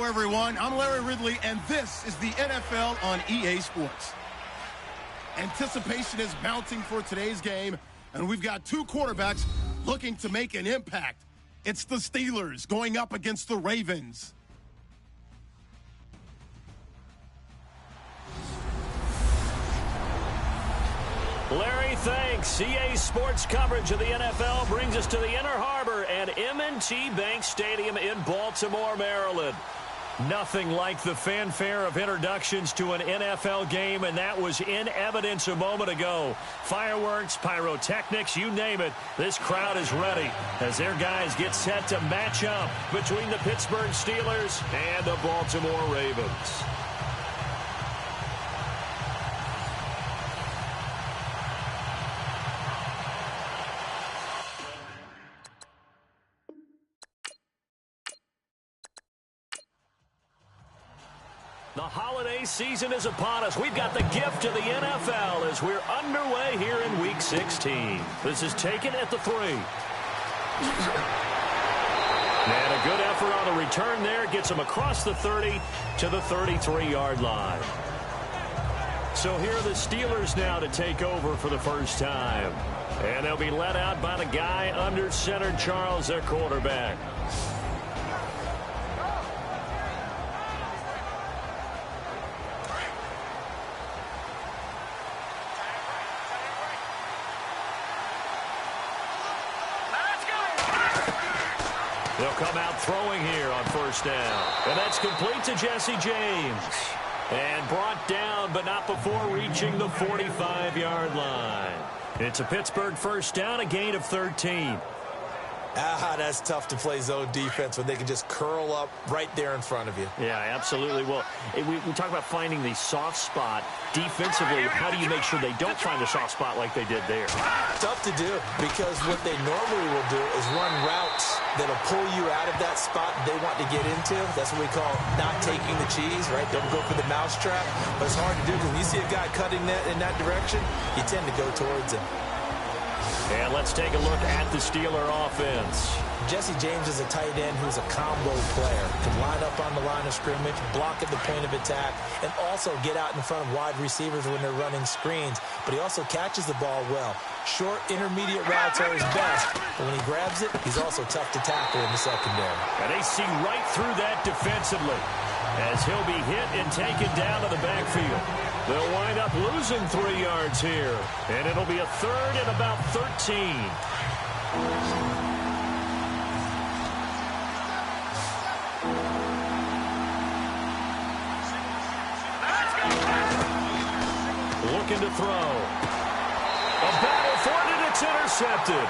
everyone. I'm Larry Ridley, and this is the NFL on EA Sports. Anticipation is mounting for today's game, and we've got two quarterbacks looking to make an impact. It's the Steelers going up against the Ravens. Larry, thanks. EA Sports coverage of the NFL brings us to the Inner Harbor at M&T Bank Stadium in Baltimore, Maryland. Nothing like the fanfare of introductions to an NFL game, and that was in evidence a moment ago. Fireworks, pyrotechnics, you name it, this crowd is ready as their guys get set to match up between the Pittsburgh Steelers and the Baltimore Ravens. The holiday season is upon us. We've got the gift of the NFL as we're underway here in Week 16. This is taken at the 3. And a good effort on the return there. Gets him across the 30 to the 33-yard line. So here are the Steelers now to take over for the first time. And they'll be led out by the guy under center, Charles, their quarterback. They'll come out throwing here on first down. And that's complete to Jesse James. And brought down, but not before reaching the 45-yard line. It's a Pittsburgh first down, a gain of 13. That's tough to play zone defense when they can just curl up right there in front of you. Yeah, absolutely. Well, we talk about finding the soft spot. Defensively, how do you make sure they don't find the soft spot like they did there? Tough to do, because what they normally will do is run routes that'll pull you out of that spot they want to get into. That's what we call not taking the cheese, right? Don't go for the mousetrap. But it's hard to do because when you see a guy cutting that in that direction, you tend to go towards him. And let's take a look at the Steeler offense. Jesse James is a tight end who's a combo player. Can line up on the line of scrimmage, block at the point of attack, and also get out in front of wide receivers when they're running screens. But he also catches the ball well. Short, intermediate routes are his best. But when he grabs it, he's also tough to tackle in the secondary. And they see right through that defensively as he'll be hit and taken down to the backfield. They'll wind up losing 3 yards here. And it'll be a third and about 13. Looking to throw. A battle for it, and it's intercepted.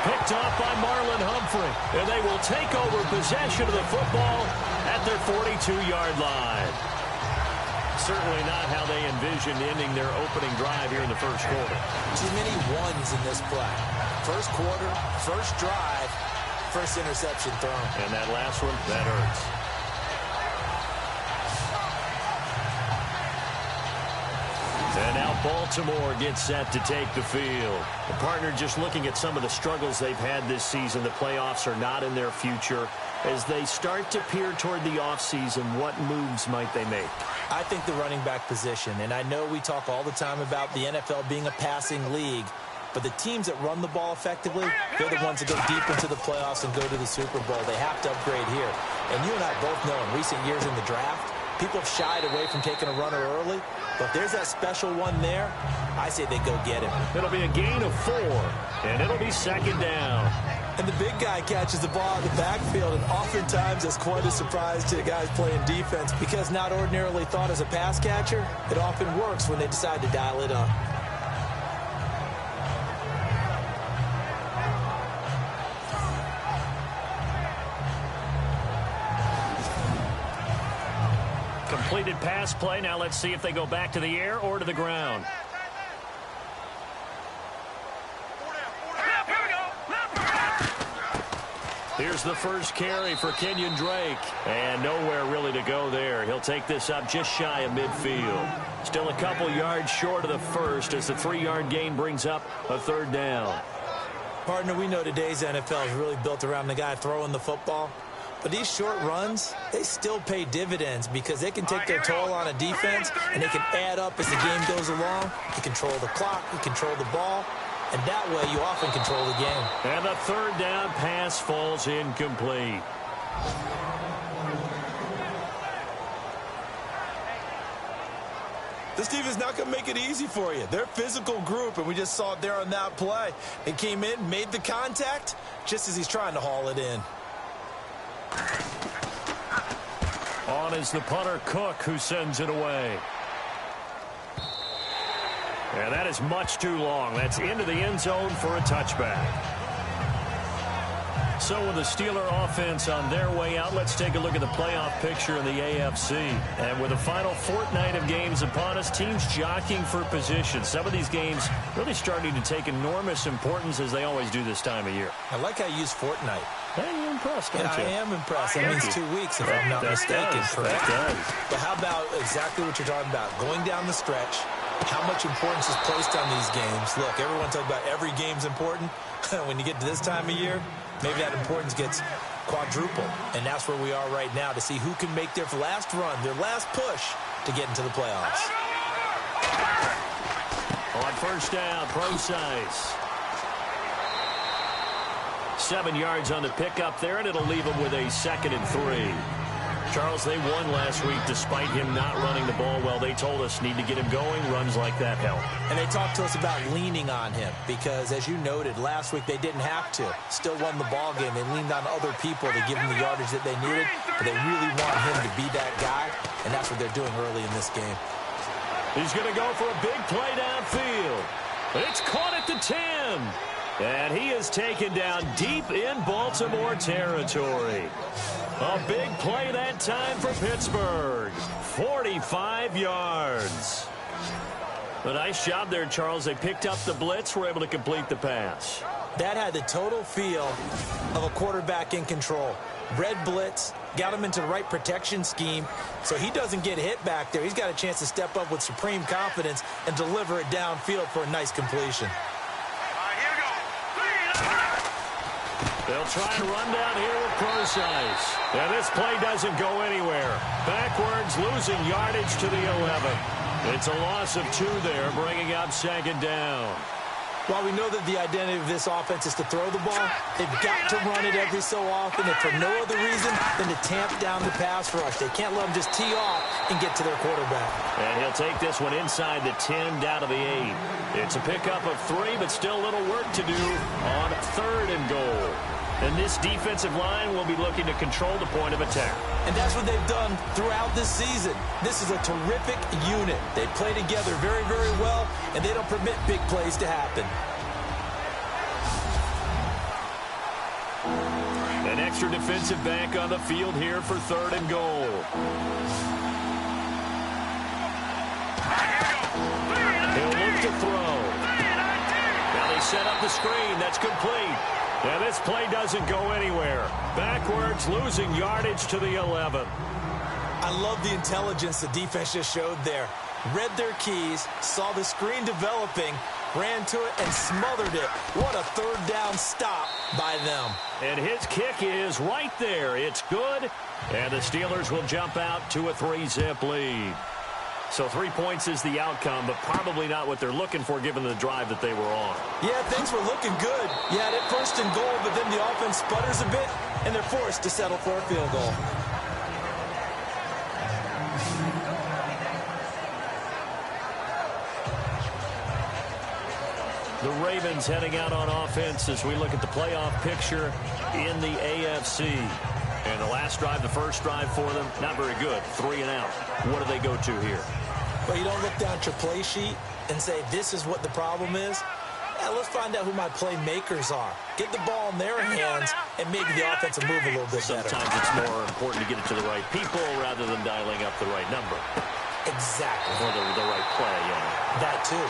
Picked off by Marlon Humphrey. And they will take over possession of the football at their 42-yard line. Certainly not how they envisioned ending their opening drive here in the first quarter. Too many ones in this play. First quarter, first drive, first interception thrown. And that last one, that hurts. And now Baltimore gets set to take the field. The partner, just looking at some of the struggles they've had this season, the playoffs are not in their future. As they start to peer toward the offseason, what moves might they make? I think the running back position, and I know we talk all the time about the NFL being a passing league, but the teams that run the ball effectively, they're the ones that go deep into the playoffs and go to the Super Bowl. They have to upgrade here. And you and I both know in recent years in the draft, people have shied away from taking a runner early, but if there's that special one there, I say they go get him. It'll be a gain of 4, and it'll be second down. And the big guy catches the ball in the backfield, and oftentimes it's quite a surprise to the guys playing defense because not ordinarily thought as a pass catcher, it often works when they decide to dial it up. Completed pass play. Now let's see if they go back to the air or to the ground. Here's the first carry for Kenyon Drake. And nowhere really to go there. He'll take this up just shy of midfield. Still a couple yards short of the first as the 3-yard gain brings up a third down. Partner, we know today's NFL is really built around the guy throwing the football. But these short runs, they still pay dividends because they can take their toll on a defense, and they can add up as the game goes along. You control the clock, you control the ball, and that way you often control the game. And the third down pass falls incomplete. This team is not going to make it easy for you. They're a physical group, and we just saw it there on that play. They came in, made the contact, just as he's trying to haul it in. On is the punter, Cook, who sends it away. And that is much too long. That's into the end zone for a touchback. So with the Steeler offense on their way out, let's take a look at the playoff picture in the AFC. And with the final fortnight of games upon us, teams jockeying for position. Some of these games really starting to take enormous importance as they always do this time of year. I like how you use fortnight. Hey, you're impressed, aren't you? I am impressed. That means 2 weeks, if I'm not mistaken. Correct. But how about exactly what you're talking about? Going down the stretch, how much importance is placed on these games. Look, everyone talks about every game's important. When you get to this time of year, maybe that importance gets quadrupled. And that's where we are right now to see who can make their last run, their last push to get into the playoffs. On first down, Procise. 7 yards on the pickup there, and it'll leave them with a 2nd and 3. Charles, they won last week despite him not running the ball well. They told us need to get him going. Runs like that help. And they talked to us about leaning on him because, as you noted, last week they didn't have to. Still won the ball game. They leaned on other people to give him the yardage that they needed, but they really want him to be that guy, and that's what they're doing early in this game. He's going to go for a big play downfield. It's caught at the 10. And he is taken down deep in Baltimore territory. A big play that time for Pittsburgh. 45 yards. A nice job there, Charles. They picked up the blitz, were able to complete the pass. That had the total feel of a quarterback in control. Red blitz, got him into the right protection scheme, so he doesn't get hit back there. He's got a chance to step up with supreme confidence and deliver it downfield for a nice completion. They'll try and run down here with Procise. And this play doesn't go anywhere. Backwards, losing yardage to the 11. It's a loss of 2 there, bringing up 2nd down. While we know that the identity of this offense is to throw the ball, they've got to run it every so often, and for no other reason than to tamp down the pass rush. They can't let them just tee off and get to their quarterback. And he'll take this one inside the 10, down to the 8. It's a pickup of 3, but still a little work to do on 3rd and goal. And this defensive line will be looking to control the point of attack. And that's what they've done throughout this season. This is a terrific unit. They play together very, very well, and they don't permit big plays to happen. An extra defensive back on the field here for 3rd and goal. He'll look to throw. Now they set up the screen. That's complete. And this play doesn't go anywhere. Backwards, losing yardage to the 11. I love the intelligence the defense just showed there. Read their keys, saw the screen developing, ran to it, and smothered it. What a 3rd down stop by them. And his kick is right there. It's good. And the Steelers will jump out to a 3-zip lead. So 3 points is the outcome, but probably not what they're looking for given the drive that they were on. Yeah, things were looking good. You had it 1st and goal, but then the offense sputters a bit, and they're forced to settle for a field goal. The Ravens heading out on offense as we look at the playoff picture in the AFC. And the last drive, the first drive for them, not very good. 3 and out. What do they go to here? Well, you don't look down at your play sheet and say, this is what the problem is. Yeah, let's find out who my playmakers are. Get the ball in their hands, and maybe the offense will move a little bit better. Sometimes it's more important to get it to the right people rather than dialing up the right number. Exactly. Or the right play, yeah. That too.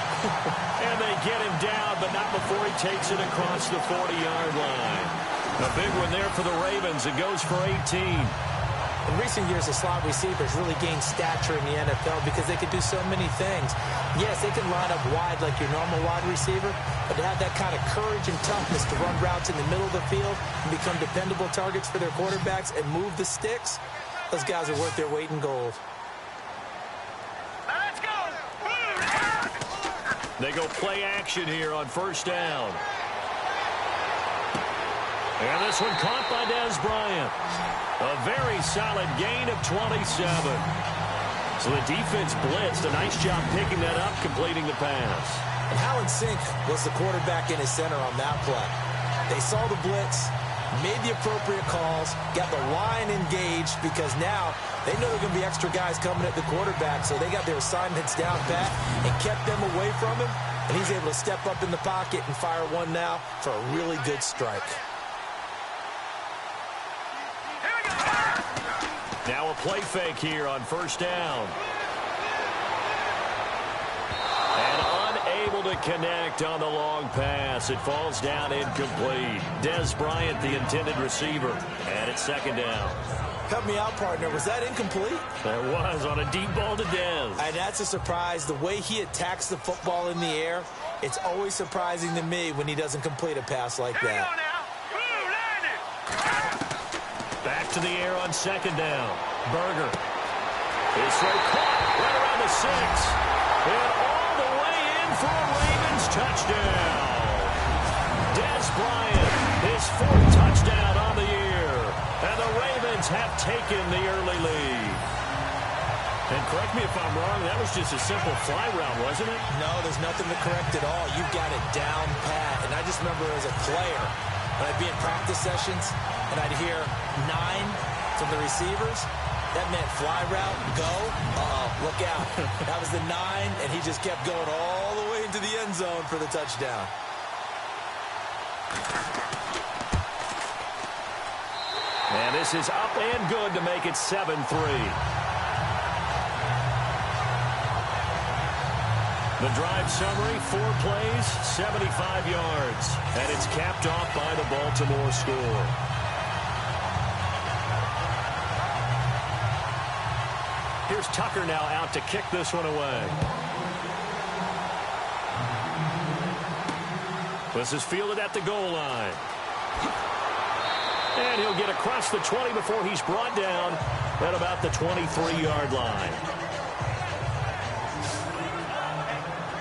And they get him down, but not before he takes it across the 40-yard line. A big one there for the Ravens. It goes for 18. In recent years, the slot receivers really gained stature in the NFL because they can do so many things. Yes, they can line up wide like your normal wide receiver, but to have that kind of courage and toughness to run routes in the middle of the field and become dependable targets for their quarterbacks and move the sticks, those guys are worth their weight in gold. Let's go! They go play action here on first down. And this one caught by Dez Bryant. A very solid gain of 27. So the defense blitzed. A nice job picking that up, completing the pass. And how in sync was the quarterback in his center on that play? They saw the blitz, made the appropriate calls, got the line engaged because now they know there are going to be extra guys coming at the quarterback, so they got their assignments down pat and kept them away from him, and he's able to step up in the pocket and fire one now for a really good strike. Now a play fake here on first down. And unable to connect on the long pass. It falls down incomplete. Dez Bryant, the intended receiver. And it's second down. Help me out, partner. Was that incomplete? That was on a deep ball to Dez. And that's a surprise. The way he attacks the football in the air, it's always surprising to me when he doesn't complete a pass like that. Back to the air on second down. Berger. His throw caught right around the 6. And all the way in for a Ravens touchdown. Dez Bryant, his 4th touchdown on the year. And the Ravens have taken the early lead. And correct me if I'm wrong, that was just a simple fly route, wasn't it? No, there's nothing to correct at all. You've got it down pat. And I just remember as a player, when I'd be in practice sessions, and I'd hear 9 from the receivers, that meant fly route, go, look out. That was the 9, and he just kept going all the way into the end zone for the touchdown. And this is up and good to make it 7-3. The drive summary, 4 plays, 75 yards. And it's capped off by the Baltimore score. Here's Tucker now out to kick this one away. This is fielded at the goal line. And he'll get across the 20 before he's brought down at about the 23-yard line.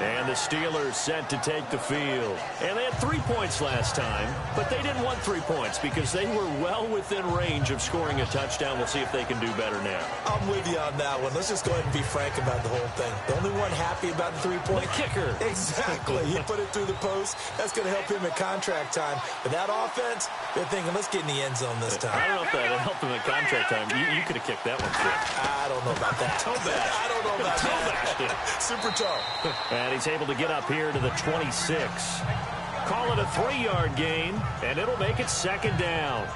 And the Steelers set to take the field. And they had 3 points last time, but they didn't want 3 points because they were well within range of scoring a touchdown. We'll see if they can do better now. I'm with you on that one. Let's just go ahead and be frank about the whole thing. The only one happy about the 3-point. The kicker. Exactly. He put it through the post. That's going to help him at contract time. But that offense, they're thinking, let's get in the end zone this time. I don't know if that helped him at contract time. You could have kicked that one through. I don't know about that. Toe bash. I don't know about that. Super toe. And he's able to get up here to the 26. Call it a 3-yard gain, and it'll make it second down.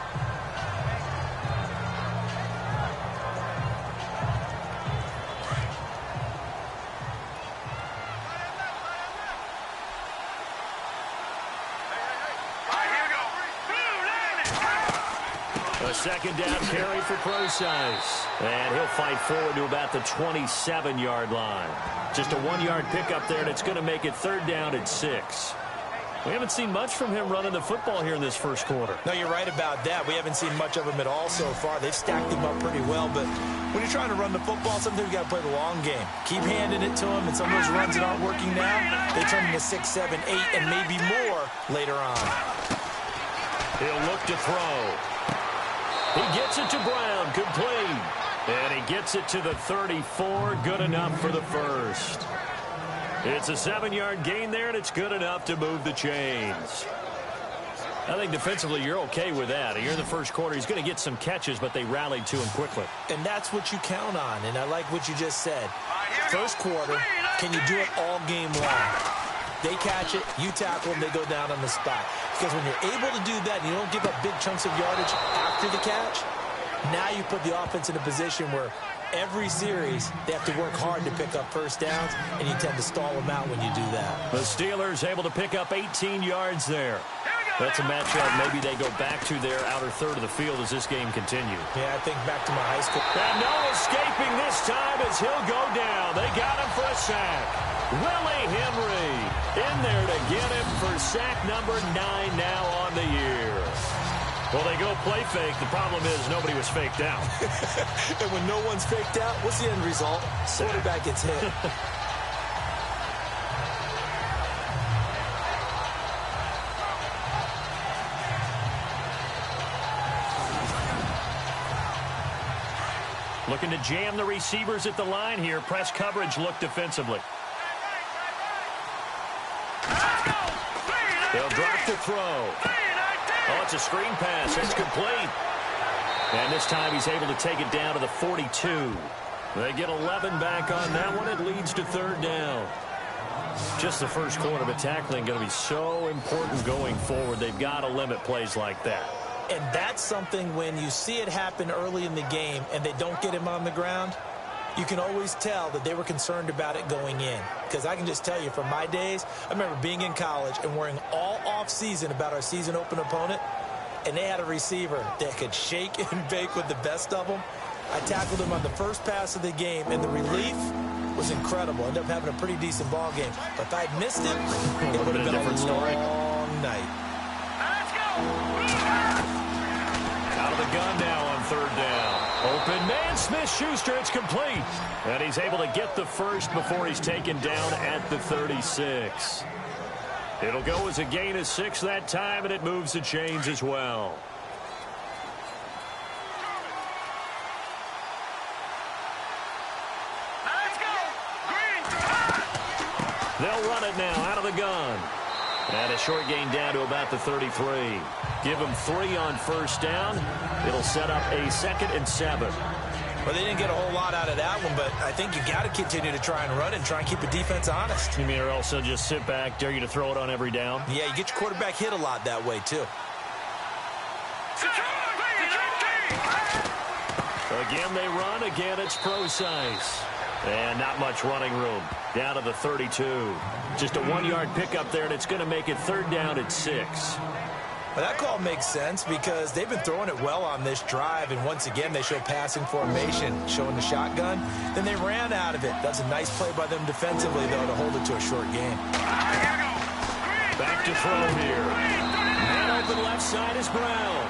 A second down carry for Procise. And he'll fight forward to about the 27-yard line. Just a 1-yard pickup there, and it's going to make it 3rd down at 6. We haven't seen much from him running the football here in this first quarter. No, you're right about that. We haven't seen much of him at all so far. They've stacked him up pretty well, but when you're trying to run the football, sometimes you got to play the long game. Keep handing it to him, and some of those runs that aren't working now, they turn into 6, 7, 8, and maybe more later on. He'll look to throw. He gets it to Brown, complete. And he gets it to the 34, good enough for the first. It's a 7-yard gain there, and it's good enough to move the chains. I think defensively you're okay with that. Here in the first quarter, he's going to get some catches, but they rallied to him quickly. And that's what you count on, and I like what you just said. First quarter, can you do it all game long? They catch it, you tackle them, they go down on the spot. Because when you're able to do that and you don't give up big chunks of yardage after the catch, now you put the offense in a position where every series they have to work hard to pick up first downs, and you tend to stall them out when you do that. The Steelers able to pick up 18 yards there. Here we go. That's a matchup maybe they go back to their outer third of the field as this game continues. Yeah, I think back to my high school. And no escaping this time as he'll go down. They got him for a sack. Willie Henry in there to get him for sack number 9 now on the year. Well, they go play fake. The problem is nobody was faked out. And when no one's faked out, what's the end result? Quarterback gets hit. Looking to jam the receivers at the line here. Press coverage look defensively. They'll drop to throw. Oh, it's a screen pass. It's complete. And this time he's able to take it down to the 42. They get 11 back on that one. It leads to third down. Just the first quarter, but tackling going to be so important going forward. They've got to limit plays like that. And that's something when you see it happen early in the game and they don't get him on the ground, you can always tell that they were concerned about it going in. Because I can just tell you from my days, I remember being in college and worrying all off-season about our season open opponent, and they had a receiver that could shake and bake with the best of them. I tackled him on the first pass of the game, and the relief was incredible. Ended up having a pretty decent ball game. But if I'd missed him, it would have been a different story. Long night. Out of the gun now on third down. Open man, Smith-Schuster, it's complete. And he's able to get the first before he's taken down at the 36. It'll go as a gain of 6 that time, and it moves the chains as well. They'll run it now out of the gun. And a short gain down to about the 33. Give them 3 on first down. It'll set up a 2nd and 7. Well, they didn't get a whole lot out of that one, but I think you got to continue to try and run it and try and keep the defense honest. You mean or else they'll just sit back, dare you to throw it on every down? Yeah, you get your quarterback hit a lot that way, too. Again, they run. Again, it's precise. And not much running room. Down to the 32. Just a 1-yard pickup there, and it's going to make it third down at 6. Well, that call makes sense because they've been throwing it well on this drive, and once again, they show passing formation, showing the shotgun. Then they ran out of it. That's a nice play by them defensively, though, to hold it to a short game. Back to throw here. Man open left side is Brown.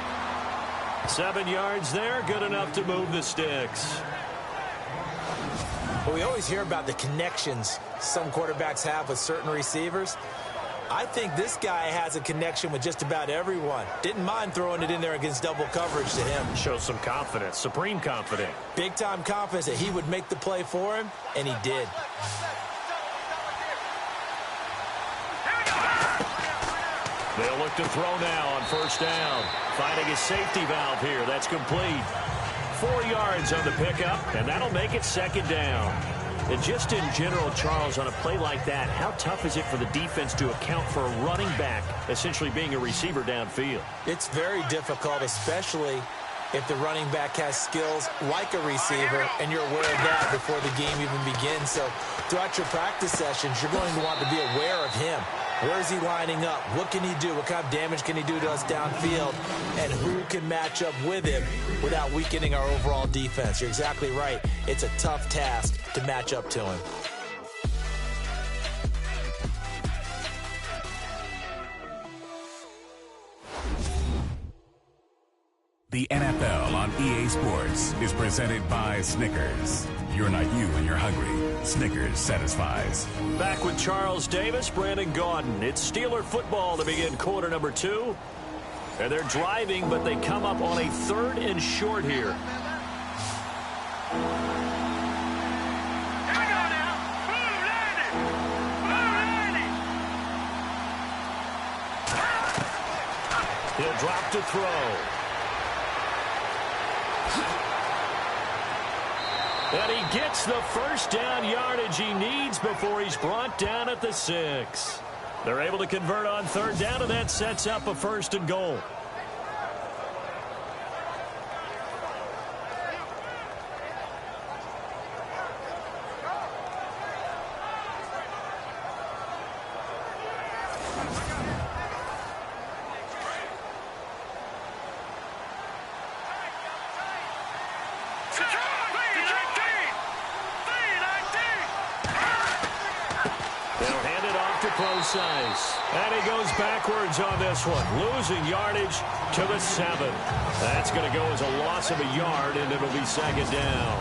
7 yards there, good enough to move the sticks. Well, we always hear about the connections some quarterbacks have with certain receivers. I think this guy has a connection with just about everyone. Didn't mind throwing it in there against double coverage to him. Shows some confidence, supreme confidence. Big-time confidence that he would make the play for him, and he did. They'll look to throw now on first down. Finding his safety valve here. That's complete. 4 yards on the pickup, and that'll make it second down. And just in general, Charles, on a play like that, how tough is it for the defense to account for a running back essentially being a receiver downfield? It's very difficult, especially if the running back has skills like a receiver, and you're aware of that before the game even begins. So throughout your practice sessions, you're going to want to be aware of him. Where is he lining up? What can he do? What kind of damage can he do to us downfield? And who can match up with him without weakening our overall defense? You're exactly right. It's a tough task to match up to him. The NFL on EA Sports is presented by Snickers. You're not you when you're hungry. Snickers satisfies. Back with Charles Davis, Brandon Gaudin. It's Steeler football to begin quarter number 2. And they're driving, but they come up on a 3rd and short here. He'll drop to throw. And he gets the first down yardage he needs before he's brought down at the 6. They're able to convert on third down, and that sets up a 1st and goal. They'll hand it off to Procise. And he goes backwards on this one, losing yardage to the 7. That's going to go as a loss of a yard, and it'll be second down.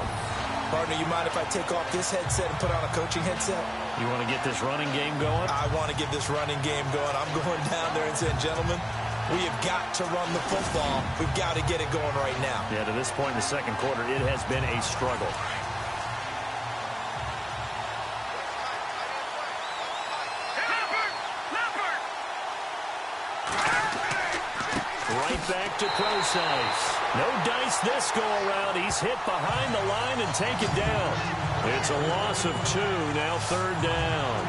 Partner, you mind if I take off this headset and put on a coaching headset? You want to get this running game going? I want to get this running game going. I'm going down there and saying, gentlemen, we have got to run the football. We've got to get it going right now. Yeah, to this point in the second quarter, it has been a struggle. Right back to Procise. No dice this go-around. He's hit behind the line and taken down. It's a loss of 2, now third down.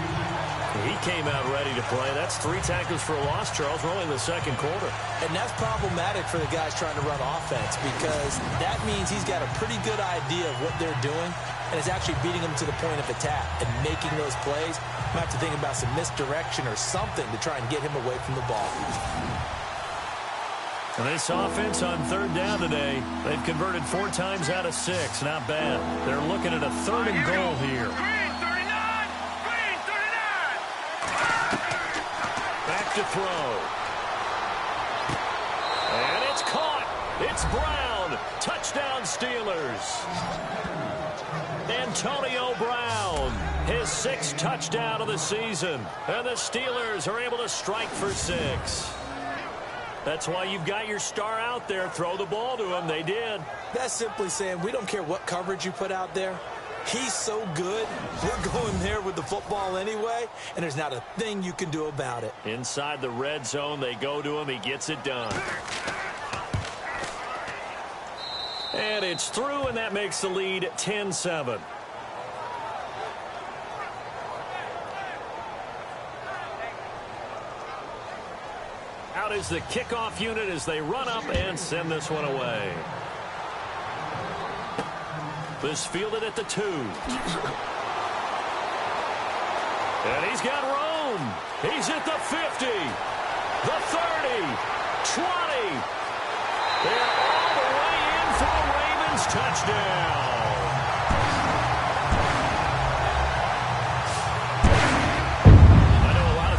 He came out ready to play. That's 3 tackles for a loss, Charles. We're only in the second quarter. And that's problematic for the guys trying to run offense because that means he's got a pretty good idea of what they're doing and is actually beating them to the point of attack and making those plays. Might have to think about some misdirection or something to try and get him away from the ball. And this offense on third down today, they've converted 4 times out of 6. Not bad. They're looking at a 3rd and goal here. Back to throw. And it's caught. It's Brown. Touchdown Steelers. Antonio Brown, his 6th touchdown of the season. And the Steelers are able to strike for 6. That's why you've got your star out there. Throw the ball to him. They did. That's simply saying we don't care what coverage you put out there. He's so good, we're going there with the football anyway, and there's not a thing you can do about it. Inside the red zone, they go to him. He gets it done. And it's through, and that makes the lead 10-7. Out is the kickoff unit as they run up and send this one away. This fielded at the 2. And he's got room. He's at the 50, the 30, 20. They're all the way in for a Ravens touchdown.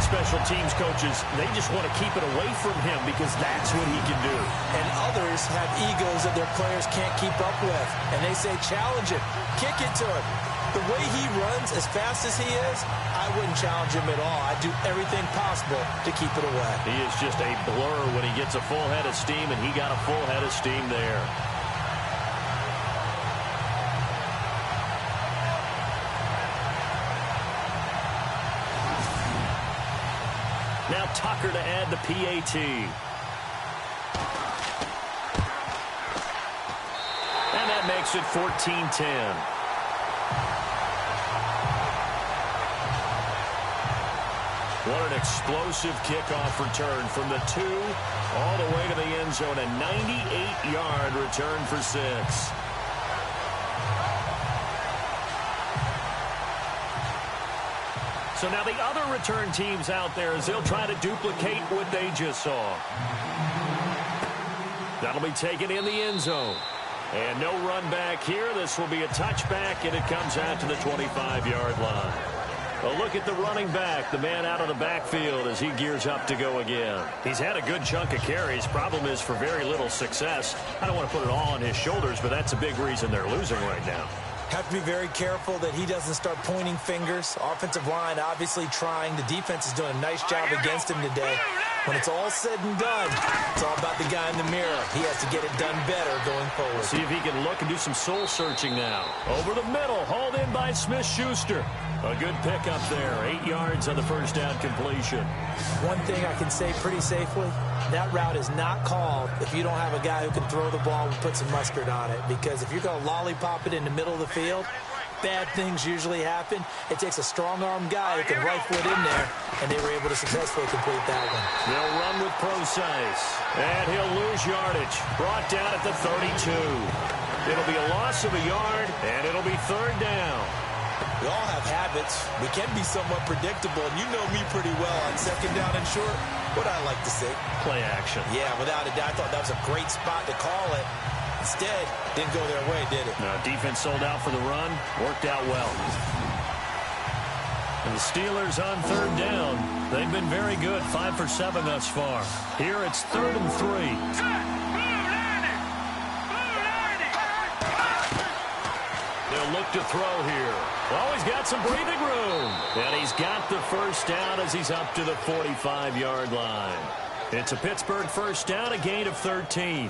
Special teams coaches, they just want to keep it away from him because that's what he can do. And others have egos that their players can't keep up with. And they say, challenge him, kick it to him. The way he runs as fast as he is, I wouldn't challenge him at all. I'd do everything possible to keep it away. He is just a blur when he gets a full head of steam, and he got a full head of steam there. Now Tucker to add the PAT. And that makes it 14-10. What an explosive kickoff return from the 2 all the way to the end zone. A 98-yard return for 6. So now the other return teams out there as they'll try to duplicate what they just saw. That'll be taken in the end zone. And no run back here. This will be a touchback, and it comes out to the 25-yard line. A look at the running back, the man out of the backfield as he gears up to go again. He's had a good chunk of carries. Problem is for very little success. I don't want to put it all on his shoulders, but that's a big reason they're losing right now. Have to be very careful that he doesn't start pointing fingers. Offensive line obviously trying. The defense is doing a nice job against him today. When it's all said and done, it's all about the guy in the mirror. He has to get it done better going forward. See if he can look and do some soul searching now. Over the middle, hauled in by Smith-Schuster. A good pickup there. 8 yards on the first down completion. One thing I can say pretty safely, that route is not called if you don't have a guy who can throw the ball and put some mustard on it. Because if you're going to lollipop it in the middle of the field, bad things usually happen. It takes a strong-arm guy who can rifle it in there, and they were able to successfully complete that one. They'll run with Procise, and he'll lose yardage. Brought down at the 32. It'll be a loss of a yard, and it'll be third down. We all have habits. We can be somewhat predictable, and you know me pretty well on second down and short. What I like to say. Play action. Yeah, without a doubt. I thought that was a great spot to call it. Instead, didn't go their way, did it? No, defense sold out for the run. Worked out well. And the Steelers on third down. They've been very good. 5 for 7 thus far. Here it's 3rd and 3. They'll look to throw here. Oh, he's got some breathing room. And he's got the first down as he's up to the 45-yard line. It's a Pittsburgh first down, a gain of 13.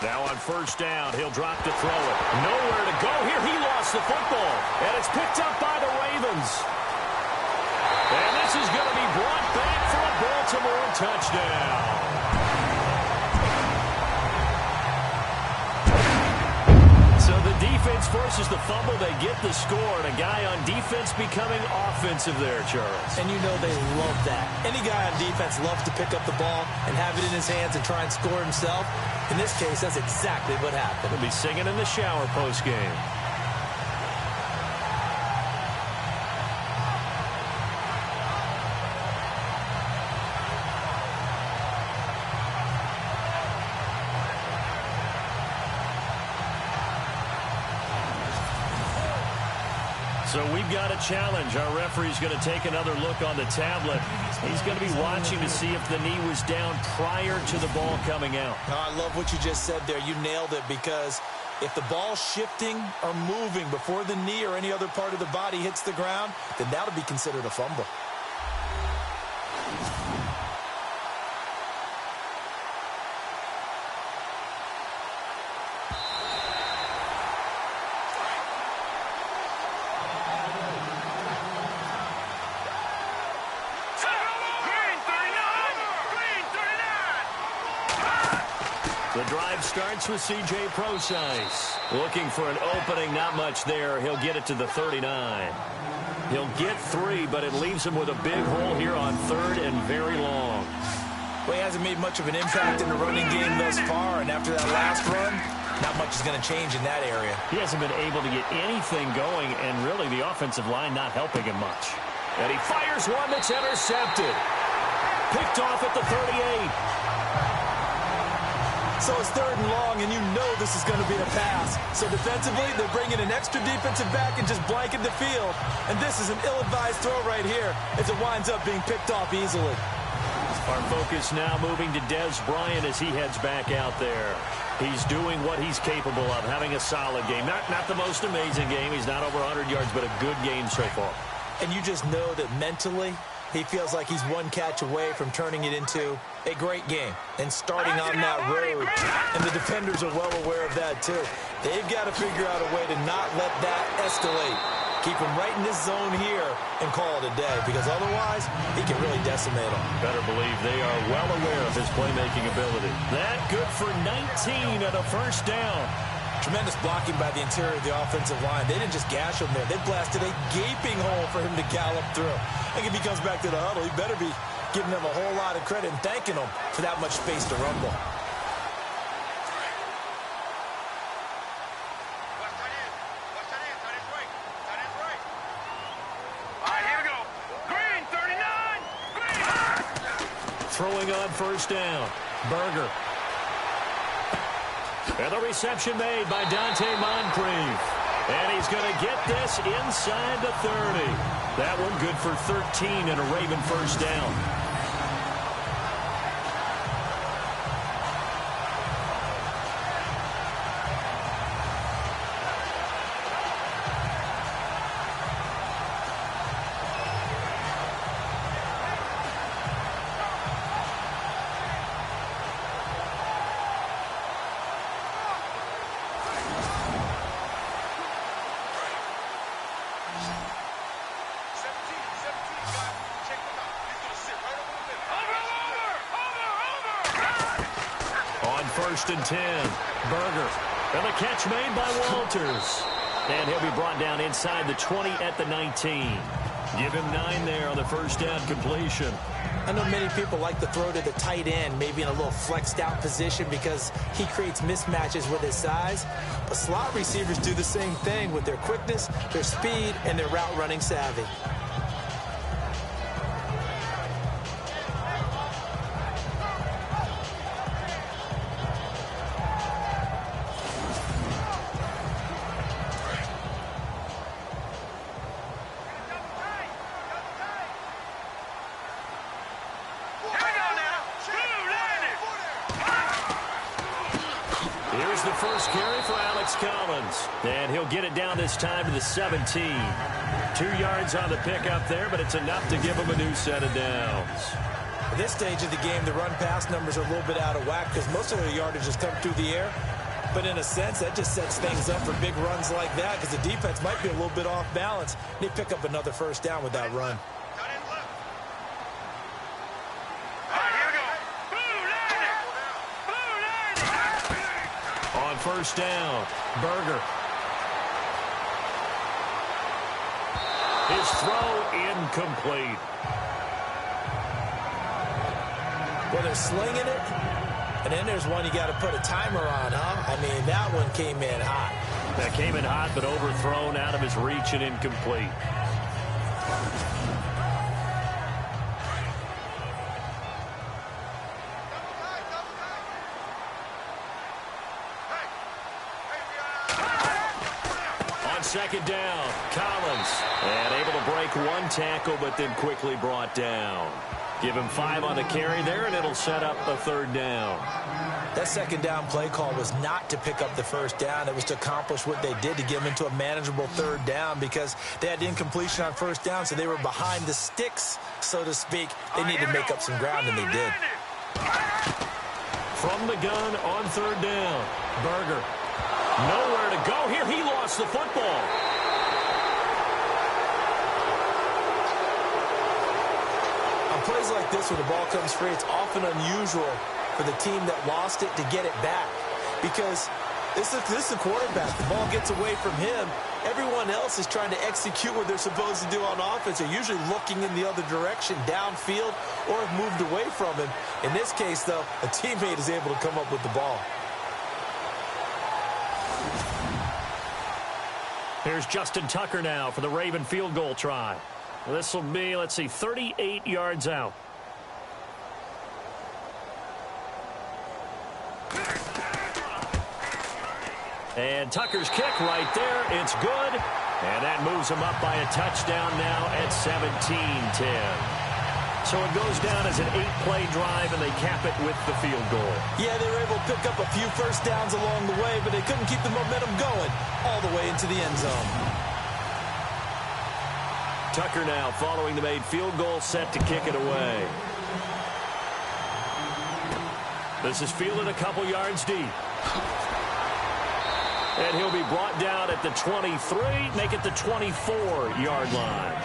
Now on first down, he'll drop to throw it. Nowhere to go here. He lost the football. And it's picked up by the Ravens. And this is going to be brought back for a Baltimore touchdown. So the defense forces the fumble. They get the score. And a guy on defense becoming offensive there, Charles. And you know they love that. Any guy on defense loves to pick up the ball and have it in his hands and try and score himself. In this case, that's exactly what happened. He'll be singing in the shower post-game. So we've got a challenge. Our referee's going to take another look on the tablet. He's going to be watching to see if the knee was down prior to the ball coming out. No, I love what you just said there. You nailed it, because if the ball's shifting or moving before the knee or any other part of the body hits the ground, then that'll be considered a fumble. The drive starts with C.J. Procise. Looking for an opening, not much there. He'll get it to the 39. He'll get 3, but it leaves him with a big hole here on 3rd and very long. Well, he hasn't made much of an impact in the running game thus far, and after that last run, not much is going to change in that area. He hasn't been able to get anything going, and really the offensive line not helping him much. And he fires one that's intercepted. Picked off at the 38. So it's 3rd and long, and you know this is going to be a pass. So defensively, they're bringing an extra defensive back and just blanking the field. And this is an ill-advised throw right here as it winds up being picked off easily. Our focus now moving to Dez Bryant as he heads back out there. He's doing what he's capable of, having a solid game. Not the most amazing game. He's not over 100 yards, but a good game so far. And you just know that mentally, he feels like he's one catch away from turning it into a great game and starting on that road. And the defenders are well aware of that, too. They've got to figure out a way to not let that escalate. Keep him right in this zone here and call it a day, because otherwise he can really decimate them. Better believe they are well aware of his playmaking ability. That good for 19 and a first down. Tremendous blocking by the interior of the offensive line. They didn't just gash him there. They blasted a gaping hole for him to gallop through. I think if he comes back to the huddle, he better be giving them a whole lot of credit and thanking them for that much space to rumble. Throwing on first down. Berger. And the reception made by Dante Moncrief. And he's going to get this inside the 30. That one good for 13 and a Raven first down. First and 10. Berger. And the catch made by Walters. And he'll be brought down inside the 20 at the 19. Give him 9 there on the first down completion. I know many people like to throw to the tight end, maybe in a little flexed out position because he creates mismatches with his size. But slot receivers do the same thing with their quickness, their speed, and their route running savvy. Here's the first carry for Alex Collins. And he'll get it down this time to the 17. 2 yards on the pickup there, but it's enough to give him a new set of downs. At this stage of the game, the run-pass numbers are a little bit out of whack because most of their yardage has come through the air. But in a sense, that just sets things up for big runs like that because the defense might be a little bit off balance. They pick up another first down with that run. On first down, Berger. His throw incomplete. Well, they're slinging it, and then there's one you got to put a timer on, huh? I mean, that one came in hot. That came in hot, but overthrown out of his reach and incomplete. Second down, Collins, and able to break one tackle, but then quickly brought down. Give him 5 on the carry there, and it'll set up a third down. That second down play call was not to pick up the first down. It was to accomplish what they did to get them into a manageable third down because they had incompletion on first down, so they were behind the sticks, so to speak. They needed to make up some ground, and they did. From the gun on third down, Berger. Nowhere to go here. He lost the football. On plays like this where the ball comes free, it's often unusual for the team that lost it to get it back because this is the quarterback. The ball gets away from him. Everyone else is trying to execute what they're supposed to do on offense. They're usually looking in the other direction, downfield, or have moved away from him. In this case, though, a teammate is able to come up with the ball. Here's Justin Tucker now for the Raven field goal try. This will be, 38 yards out. And Tucker's kick right there. It's good. And that moves him up by a touchdown now at 17-10. So it goes down as an 8-play drive, and they cap it with the field goal. Yeah, they were able to pick up a few first downs along the way, but they couldn't keep the momentum going all the way into the end zone. Tucker now following the made field goal, set to kick it away. This is fielded a couple yards deep. And he'll be brought down at the 23, make it the 24-yard line.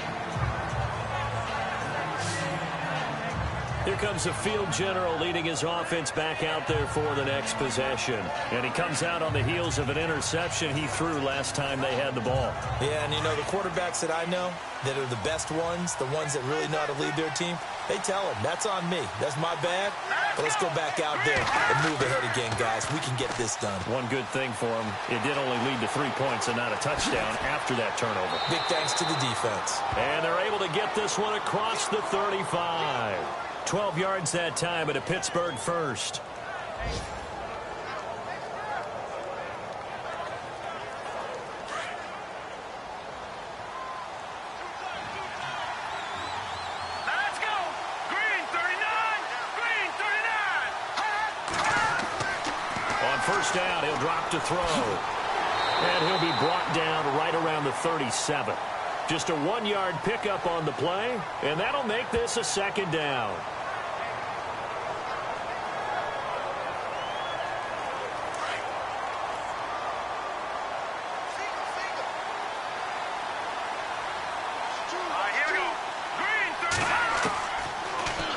Here comes the field general leading his offense back out there for the next possession. And he comes out on the heels of an interception he threw last time they had the ball. Yeah, and you know, the quarterbacks that I know that are the best ones, the ones that really know how to lead their team, they tell them, that's on me. That's my bad. But let's go back out there and move ahead again, guys. We can get this done. One good thing for him, it did only lead to 3 points and not a touchdown after that turnover. Big thanks to the defense. And they're able to get this one across the 35. 12 yards that time, but a Pittsburgh first. Let's go! Green 39! Green 39! On first down, he'll drop to throw. And he'll be brought down right around the 37. Just a 1-yard pickup on the play, and that'll make this a second down.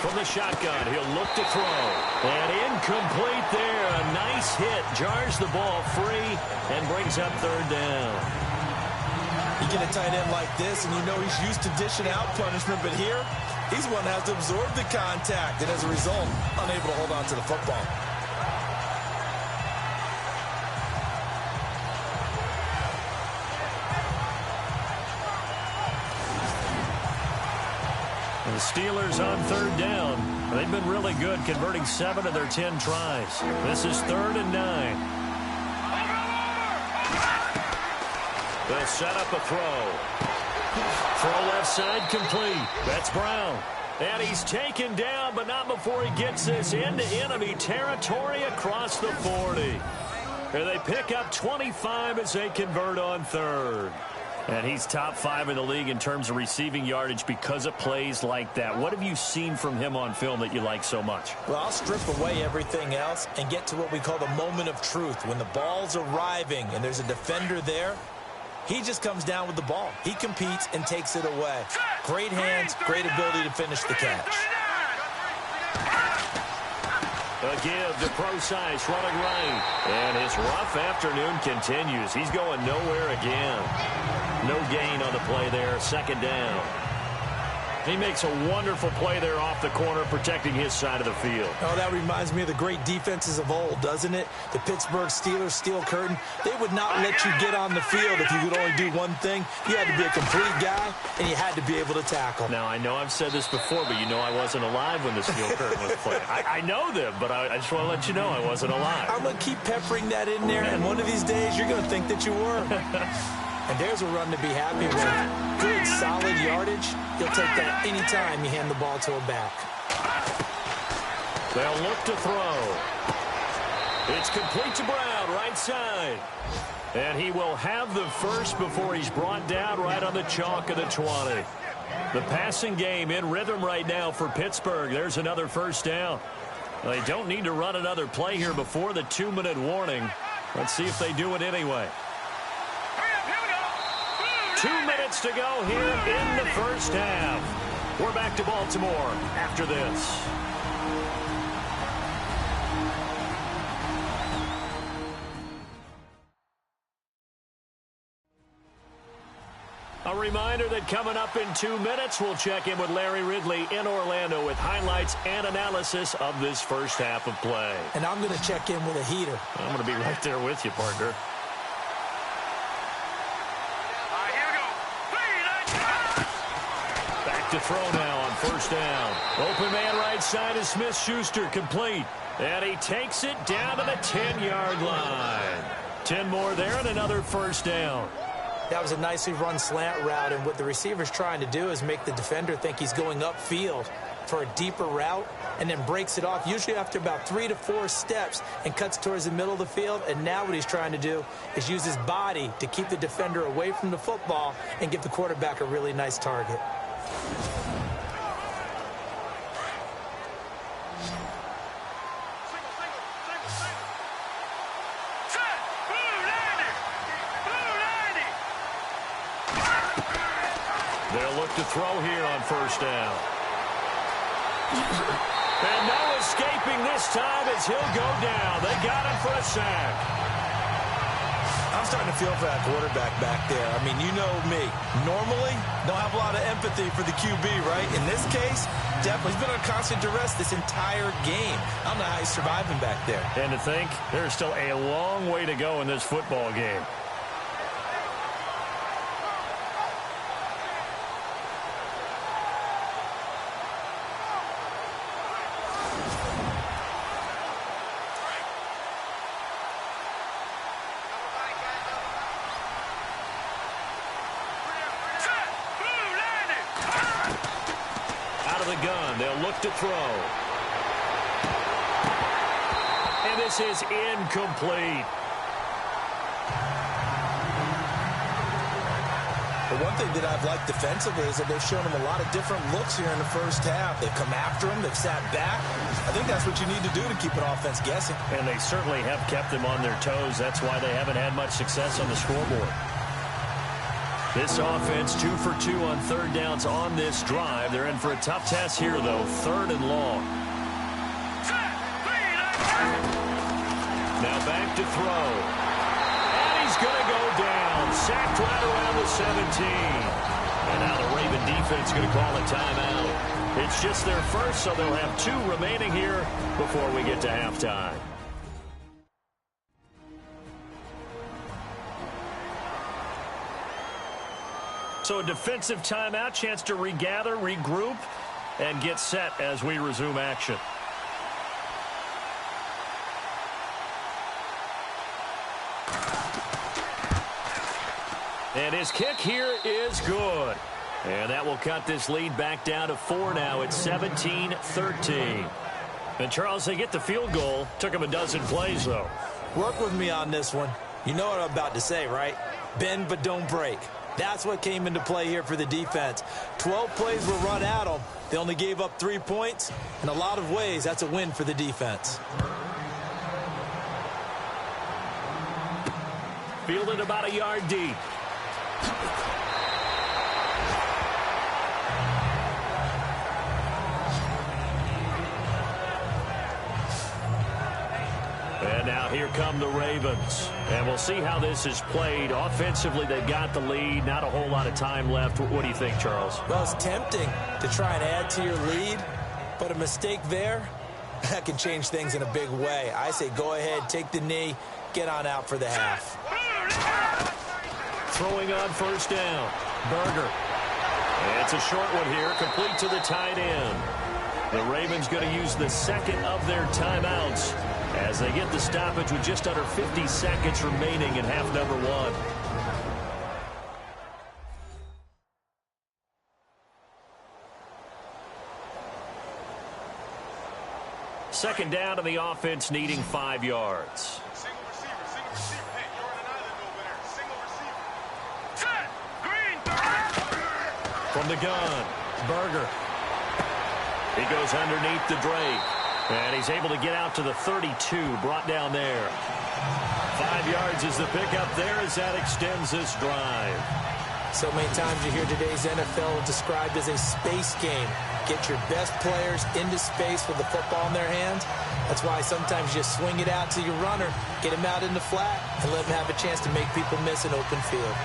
From the shotgun, he'll look to throw. And incomplete there. A nice hit. Jars the ball free and brings up third down. You get a tight end like this, and you know he's used to dishing out punishment, but here, he's the one that has to absorb the contact, and as a result, unable to hold on to the football. The Steelers on third down. They've been really good, converting 7 of their 10 tries. This is 3rd and 9. They'll set up a throw. Throw left side complete. That's Brown. And he's taken down, but not before he gets this into enemy territory across the 40. And they pick up 25 as they convert on third. And he's top 5 in the league in terms of receiving yardage because of plays like that. What have you seen from him on film that you like so much? Well, I'll strip away everything else and get to what we call the moment of truth. When the ball's arriving and there's a defender there, he just comes down with the ball. He competes and takes it away. Great hands, great ability to finish the catch. A give to Procise running right. And his rough afternoon continues. He's going nowhere again. No gain on the play there. 2nd down. He makes a wonderful play there off the corner, protecting his side of the field. Oh, that reminds me of the great defenses of old, doesn't it? The Pittsburgh Steelers steel curtain. They would not let you get on the field if you could only do one thing. You had to be a complete guy, and you had to be able to tackle. Now, I know I've said this before, but you know I wasn't alive when the steel curtain was played. I know them, but I just want to let you know I wasn't alive. I'm going to keep peppering that in there, and one of these days you're going to think that you were. And there's a run to be happy with. Good, solid yardage. You'll take that anytime you hand the ball to a back. They'll look to throw. It's complete to Brown, right side. And he will have the first before he's brought down right on the chalk of the 20. The passing game in rhythm right now for Pittsburgh. There's another 1st down. They don't need to run another play here before the 2-minute warning. Let's see if they do it anyway. 2 minutes to go here in the 1st half. We're back to Baltimore after this. A reminder that coming up in 2 minutes, we'll check in with Larry Ridley in Orlando with highlights and analysis of this 1st half of play. And I'm going to check in with a heater. I'm going to be right there with you, partner. To throw now on 1st down. Open man right side is Smith-Schuster, complete. And he takes it down to the 10-yard line. 10 more there and another 1st down. That was a nicely run slant route, and what the receiver's trying to do is make the defender think he's going upfield for a deeper route and then breaks it off, usually after about 3 to 4 steps, and cuts towards the middle of the field. And now what he's trying to do is use his body to keep the defender away from the football and give the quarterback a really nice target. They'll look to throw here on 1st down. And no escaping this time as he'll go down. They got him for a sack. I'm starting to feel for that quarterback back there. I mean, you know me. Normally, don't have a lot of empathy for the QB, right? In this case, definitely. He's been under constant duress this entire game. I don't know how he's surviving back there. And to think, there's still a long way to go in this football game. They'll look to throw. And this is incomplete. The one thing that I've liked defensively is that they've shown him a lot of different looks here in the 1st half. They've come after him. They've sat back. I think that's what you need to do to keep an offense guessing. And they certainly have kept them on their toes. That's why they haven't had much success on the scoreboard. This offense 2 for 2 on 3rd downs on this drive. They're in for a tough test here, though. 3rd and long. Now back to throw. And he's going to go down. sacked right around the 17. And now the Raven defense going to call a timeout. It's just their first, so they'll have 2 remaining here before we get to halftime. So a defensive timeout, chance to regather, regroup, and get set as we resume action. And his kick here is good. And that will cut this lead back down to 4 now. It's 17-13. And Charles, they get the field goal. Took him a dozen plays, though. Work with me on this one. You know what I'm about to say, right? Bend but don't break. That's what came into play here for the defense. 12 plays were run at them. They only gave up 3 points. In a lot of ways, that's a win for the defense. Fielded about a yard deep. And now here come the Ravens. And we'll see how this is played. Offensively, they've got the lead. Not a whole lot of time left. What do you think, Charles? Well, it's tempting to try and add to your lead, but a mistake there, that can change things in a big way. I say go ahead, take the knee, get on out for the half. Throwing on first down. Berger. And it's a short one here, complete to the tight end. The Ravens going to use the second of their timeouts as they get the stoppage with just under 50 seconds remaining in half number 1. Second down, and the offense needing 5 yards. Single receiver. Hey, you're on an island over there. Single receiver. Set. Green. From the gun, Berger. He goes underneath the Drake. And he's able to get out to the 32, brought down there. 5 yards is the pickup there as that extends this drive. So many times you hear today's NFL described as a space game. Get your best players into space with the football in their hands. That's why sometimes you just swing it out to your runner, get him out in the flat, and let him have a chance to make people miss an open field.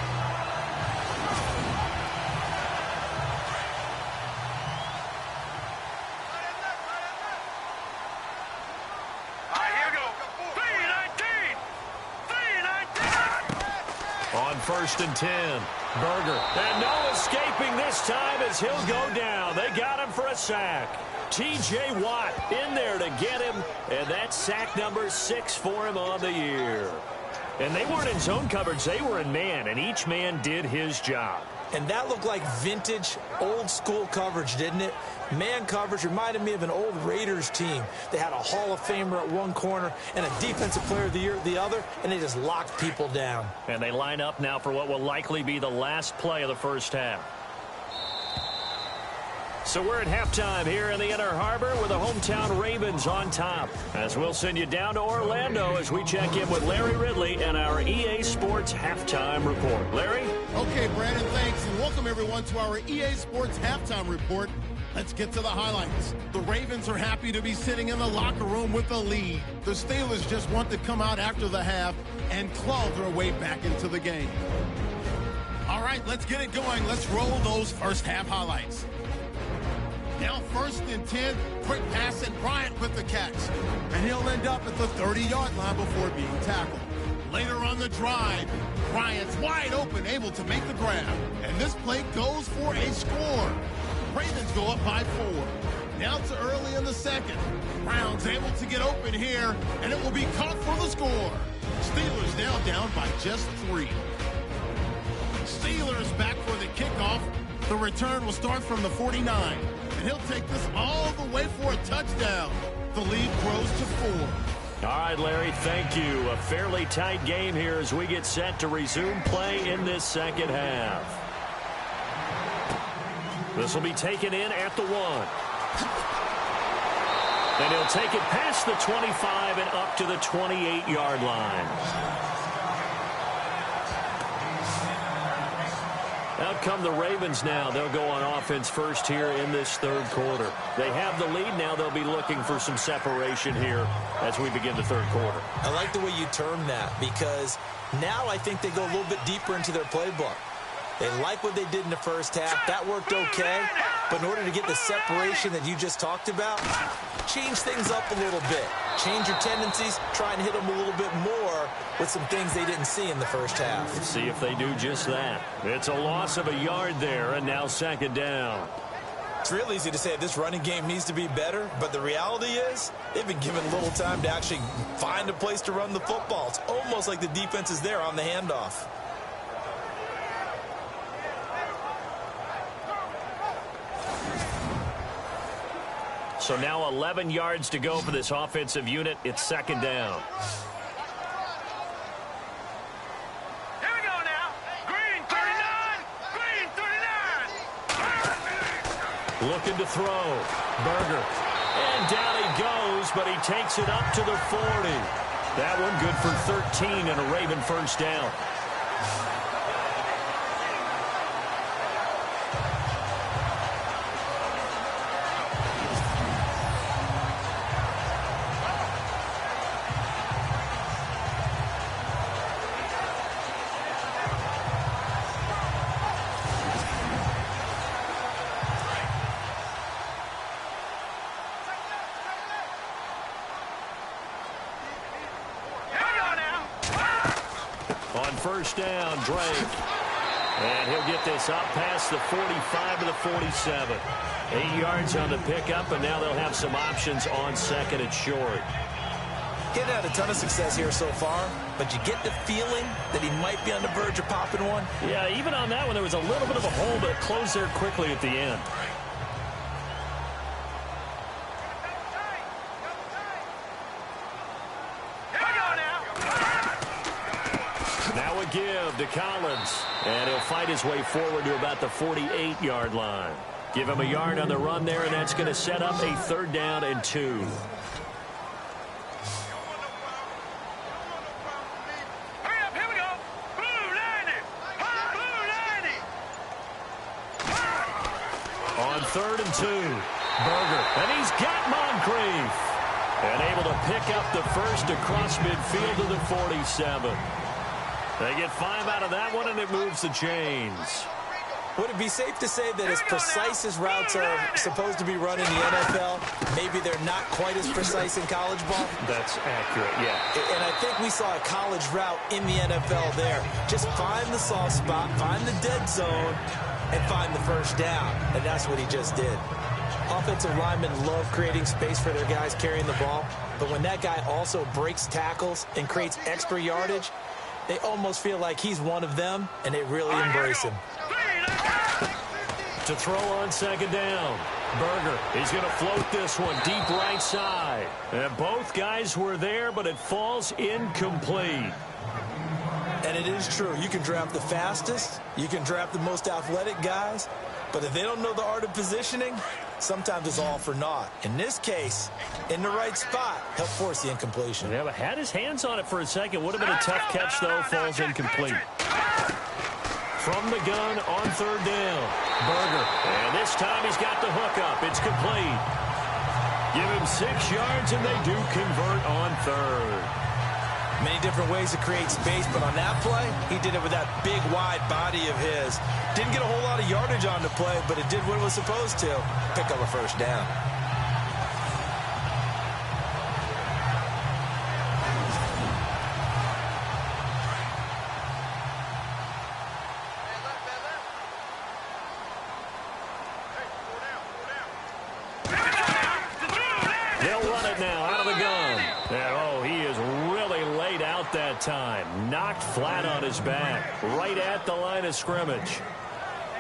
First and 10. Berger. And no escaping this time as he'll go down. They got him for a sack. T.J. Watt in there to get him. And that's sack number 6 for him on the year. And they weren't in zone coverage. They were in man. And each man did his job. And that looked like vintage, old-school coverage, didn't it? Man coverage reminded me of an old Raiders team. They had a Hall of Famer at one corner and a Defensive Player of the Year at the other, and they just locked people down. And they line up now for what will likely be the last play of the first half. So we're at halftime here in the Inner Harbor with the hometown Ravens on top. As we'll send you down to Orlando as we check in with Larry Ridley and our EA Sports Halftime Report. Larry? Okay, Brandon, thanks, and welcome everyone to our EA Sports Halftime Report. Let's get to the highlights. The Ravens are happy to be sitting in the locker room with a lead. The Steelers just want to come out after the half and claw their way back into the game. All right, let's get it going. Let's roll those first half highlights. Now first and 10, quick pass, and Bryant with the catch. And he'll end up at the 30-yard line before being tackled. Later on the drive, Bryant's wide open, able to make the grab. And this play goes for a score. Ravens go up by 4. Now to early in the second. Brown's able to get open here, and it will be caught for the score. Steelers now down by just 3. Steelers back for the kickoff. The return will start from the 49. And he'll take this all the way for a touchdown. The lead grows to 4. All right, Larry, thank you. A fairly tight game here as we get set to resume play in this second half. This will be taken in at the 1. And he'll take it past the 25 and up to the 28-yard line. Now come the Ravens now. They'll go on offense first here in this third quarter. They have the lead now. They'll be looking for some separation here as we begin the third quarter. I like the way you term that, because now I think they go a little bit deeper into their playbook. They like what they did in the first half. That worked okay. But in order to get the separation that you just talked about, change things up a little bit. Change your tendencies. Try and hit them a little bit more with some things they didn't see in the first half. See if they do just that. It's a loss of a yard there, and now second down. It's real easy to say this running game needs to be better, but the reality is they've been given little time to actually find a place to run the football. It's almost like the defense is there on the handoff. So now 11 yards to go for this offensive unit. It's second down. Here we go now. Green 39. Green 39. Looking to throw. Berger. And down he goes, but he takes it up to the 40. That one good for 13 and a Raven first down. First down, Drake. And he'll get this up past the 45 to the 47. 8 yards on the pickup, and now they'll have some options on second and short. Getting had a ton of success here so far, but you get the feeling that he might be on the verge of popping one. Yeah, even on that one, there was a little bit of a hole, but it closed there quickly at the end. Give to Collins, and he'll fight his way forward to about the 48-yard line. Give him a yard on the run there, and that's going to set up a third down and 2. Hurry up, here we go. Blue 90. Blue 90. On third and 2, Berger, and he's got Moncrief. And able to pick up the first across midfield to the 47. They get 5 out of that one, and it moves the chains. Would it be safe to say that as precise as routes are supposed to be run in the NFL, maybe they're not quite as precise in college ball? That's accurate, yeah. And I think we saw a college route in the NFL there. Just find the soft spot, find the dead zone, and find the first down. And that's what he just did. Offensive linemen love creating space for their guys carrying the ball, but when that guy also breaks tackles and creates extra yardage, they almost feel like he's one of them, and they really embrace him. To throw on second down, Berger. He's going to float this one deep right side. And both guys were there, but it falls incomplete. And it is true. You can draft the fastest. You can draft the most athletic guys. But if they don't know the art of positioning, sometimes it's all for naught. In this case, in the right spot, help force the incompletion. Yeah, but had his hands on it for a second. Would have been a tough catch, though. Falls incomplete. From the gun on third down, Berger. And this time he's got the hook up. It's complete. Give him 6 yards, and they do convert on third. Many different ways to create space, but on that play, he did it with that big, wide body of his. Didn't get a whole lot of yardage on the play, but it did what it was supposed to. Pick up a first down. They'll run it now out of the gun. And, oh, he is really laid out that time. Knocked flat on his back. Right at the line of scrimmage.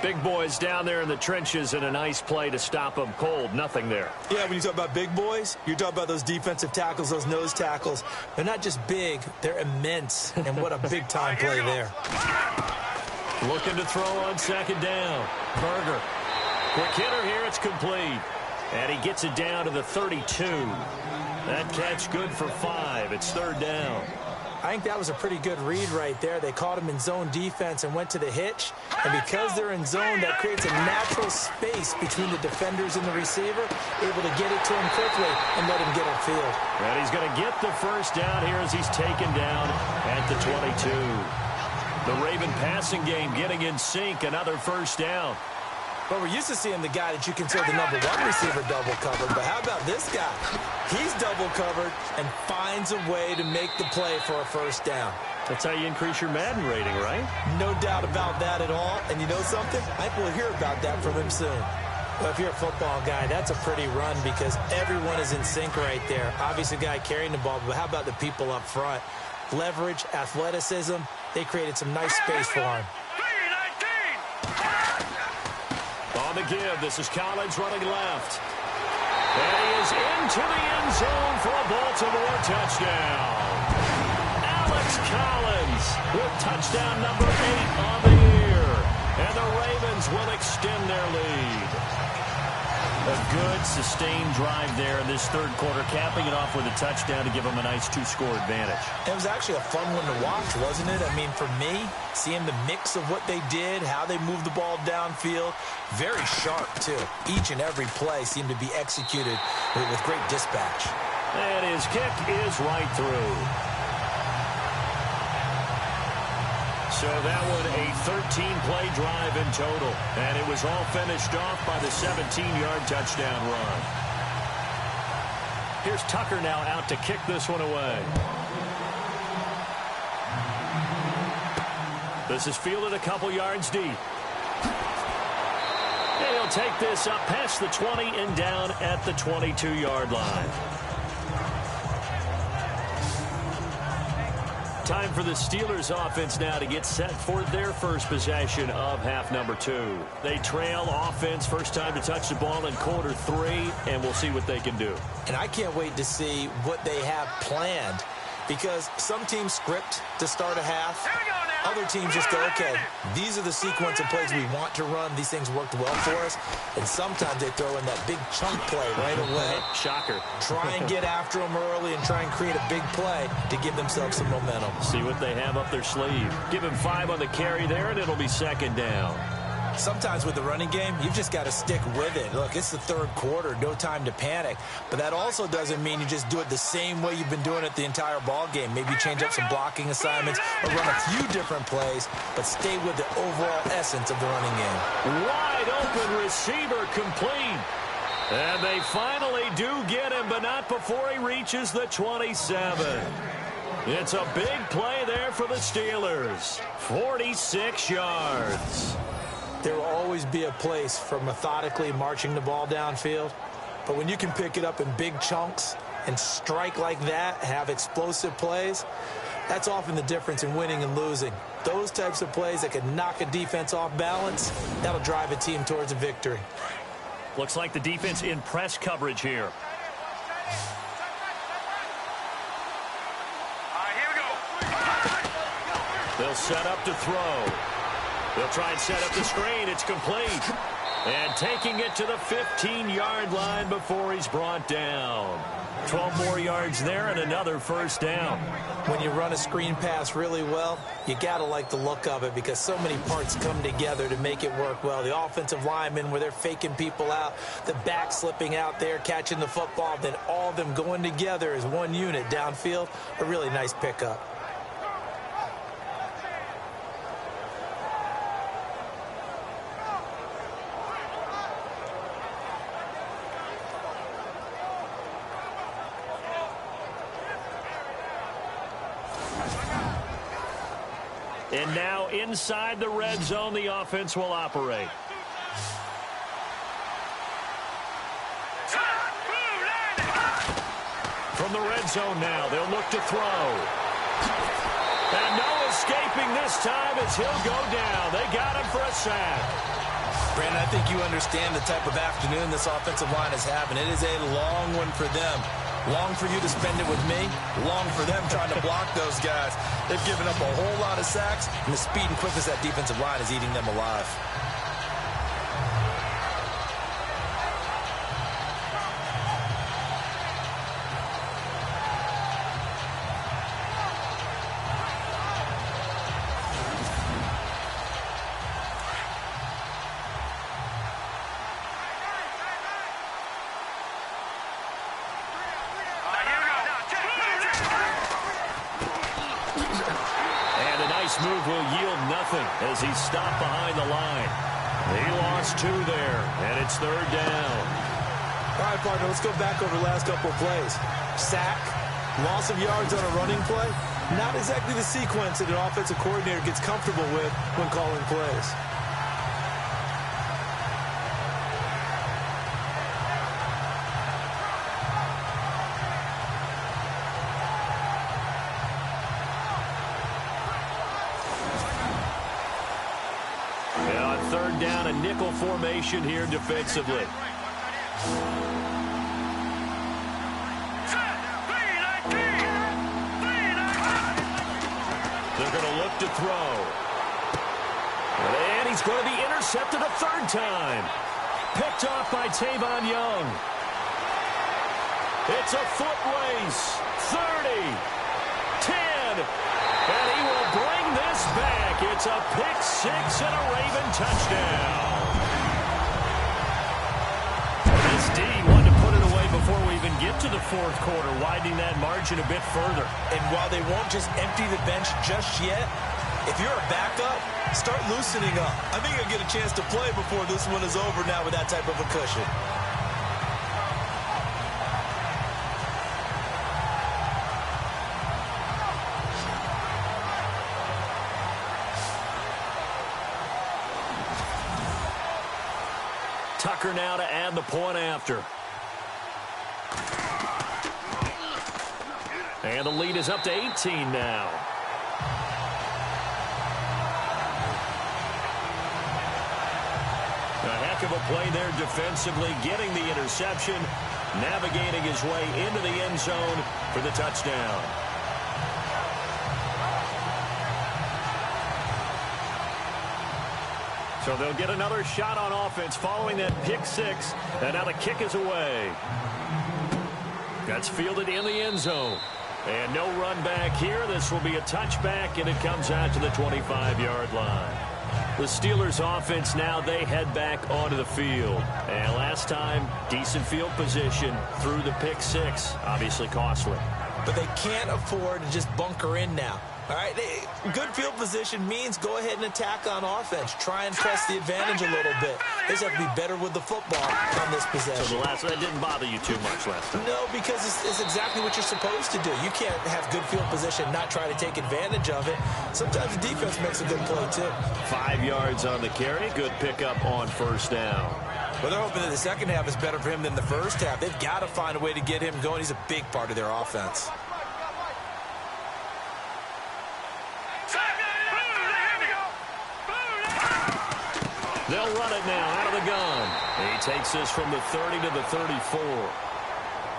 Big boys down there in the trenches, and a nice play to stop them cold. Nothing there. Yeah, when you talk about big boys, you're talking about those defensive tackles, those nose tackles. They're not just big, they're immense. And what a big-time play there. Looking to throw on second down. Berger. Quick hitter here. It's complete. And he gets it down to the 32. That catch good for 5. It's third down. I think that was a pretty good read right there. They caught him in zone defense and went to the hitch. And because they're in zone, that creates a natural space between the defenders and the receiver, able to get it to him quickly and let him get upfield. And he's going to get the first down here as he's taken down at the 22. The Raven passing game getting in sync, another first down. But we're used to seeing the guy that you consider the number one receiver double covered. But how about this guy? He's double covered and finds a way to make the play for a first down. That's how you increase your Madden rating, right? No doubt about that at all. And you know something? I think we'll hear about that from him soon. Well, if you're a football guy, that's a pretty run because everyone is in sync right there. Obviously, the guy carrying the ball, but how about the people up front? Leverage, athleticism, they created some nice space for him. On the give, this is Collins running left. And he is into the end zone for a Baltimore touchdown. Alex Collins with touchdown number 8 on the year. And the Ravens will extend their lead. A good, sustained drive there in this third quarter, capping it off with a touchdown to give them a nice 2-score advantage. It was actually a fun one to watch, wasn't it? I mean, for me, seeing the mix of what they did, how they moved the ball downfield, very sharp, too. Each and every play seemed to be executed with great dispatch. And his kick is right through. So that one a 13-play drive in total. And it was all finished off by the 17-yard touchdown run. Here's Tucker now out to kick this one away. This is fielded a couple yards deep. And he'll take this up past the 20 and down at the 22-yard line. Time for the Steelers offense now to get set for their first possession of half number 2. They trail offense, first time to touch the ball in quarter 3, and we'll see what they can do. And I can't wait to see what they have planned because some teams script to start a half. Other teams just go, okay, these are the sequence of plays we want to run. These things worked well for us. And sometimes they throw in that big chunk play right away. Shocker. Try and get after them early and try and create a big play to give themselves some momentum. See what they have up their sleeve. Give him 5 on the carry there, and it'll be second down. Sometimes with the running game, you've just got to stick with it. Look, it's the third quarter, no time to panic. But that also doesn't mean you just do it the same way you've been doing it the entire ball game. Maybe change up some blocking assignments or run a few different plays, but stay with the overall essence of the running game. Wide open receiver complete. And they finally do get him, but not before he reaches the 27. It's a big play there for the Steelers. 46 yards. There will always be a place for methodically marching the ball downfield. But when you can pick it up in big chunks and strike like that, have explosive plays, that's often the difference in winning and losing. Those types of plays that can knock a defense off balance, that'll drive a team towards a victory. Looks like the defense in press coverage here. Here we go. They'll set up to throw. They'll try and set up the screen. It's complete. And taking it to the 15-yard line before he's brought down. 12 more yards there and another first down. When you run a screen pass really well, you got to like the look of it because so many parts come together to make it work well. The offensive linemen where they're faking people out, the back slipping out there, catching the football, then all of them going together as one unit downfield. A really nice pickup. And now inside the red zone, the offense will operate. From the red zone now, they'll look to throw. And no escaping this time as he'll go down. They got him for a sack. Brandon, I think you understand the type of afternoon this offensive line is having. It is a long one for them. Long for you to spend it with me. Long for them trying to block those guys. They've given up a whole lot of sacks, and the speed and quickness of that defensive line is eating them alive. move will yield nothing as he's stopped behind the line. He lost 2 there, and it's 3rd down. All right, partner, let's go back over the last couple of plays. Sack, loss of yards on a running play. Not exactly the sequence that an offensive coordinator gets comfortable with when calling plays. Yeah, on 3rd down, a nickel formation here defensively. They're going to look to throw. And he's going to be intercepted a 3rd time. Picked off by Tavon Young. It's a foot race. 30. 10. And he will bring this back. It's a pick 6 and a Raven touchdown. This D wanted to put it away before we even get to the 4th quarter, widening that margin a bit further. And while they won't just empty the bench just yet, if you're a backup, start loosening up. I think you'll get a chance to play before this one is over now with that type of a cushion. Tucker now to add the point after. And the lead is up to 18 now. A heck of a play there defensively, getting the interception, navigating his way into the end zone for the touchdown. So they'll get another shot on offense following that pick 6, and now the kick is away. That's fielded in the end zone. And no run back here. This will be a touchback, and it comes out to the 25-yard line. The Steelers' offense now, they head back onto the field. And last time, decent field position through the pick 6. Obviously costly. But they can't afford to just bunker in now. All right, good field position means go ahead and attack on offense. Try and press the advantage a little bit. They just have to be better with the football on this possession. So that didn't bother you too much last time? No, because it's exactly what you're supposed to do. You can't have good field position, not try to take advantage of it. Sometimes the defense makes a good play, too. 5 yards on the carry. Good pickup on 1st down. Well, they're hoping that the second half is better for him than the first half. They've got to find a way to get him going. He's a big part of their offense. They'll run it now out of the gun. He takes this from the 30 to the 34.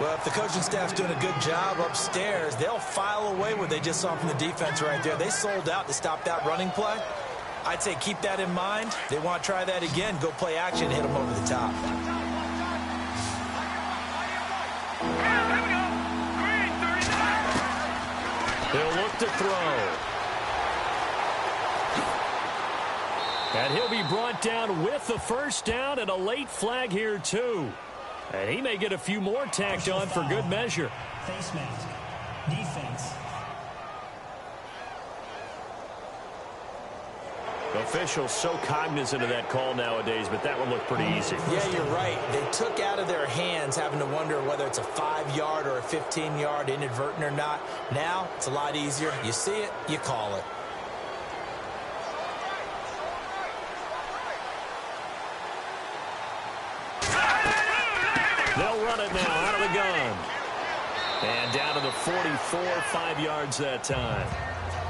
Well, if the coaching staff's doing a good job upstairs, they'll file away what they just saw from the defense right there. They sold out to stop that running play. I'd say keep that in mind. They want to try that again. Go play action, hit them over the top. He'll look to throw. And he'll be brought down with the 1st down and a late flag here, too. And he may get a few more tacked on for good measure. Face mask. Defense. Officials so cognizant of that call nowadays, but that one looked pretty easy. Yeah, you're right. They took out of their hands having to wonder whether it's a 5-yard or a 15-yard inadvertent or not. Now, it's a lot easier. You see it, you call it. They'll run it now out of the gun. And down to the 44, 5 yards that time.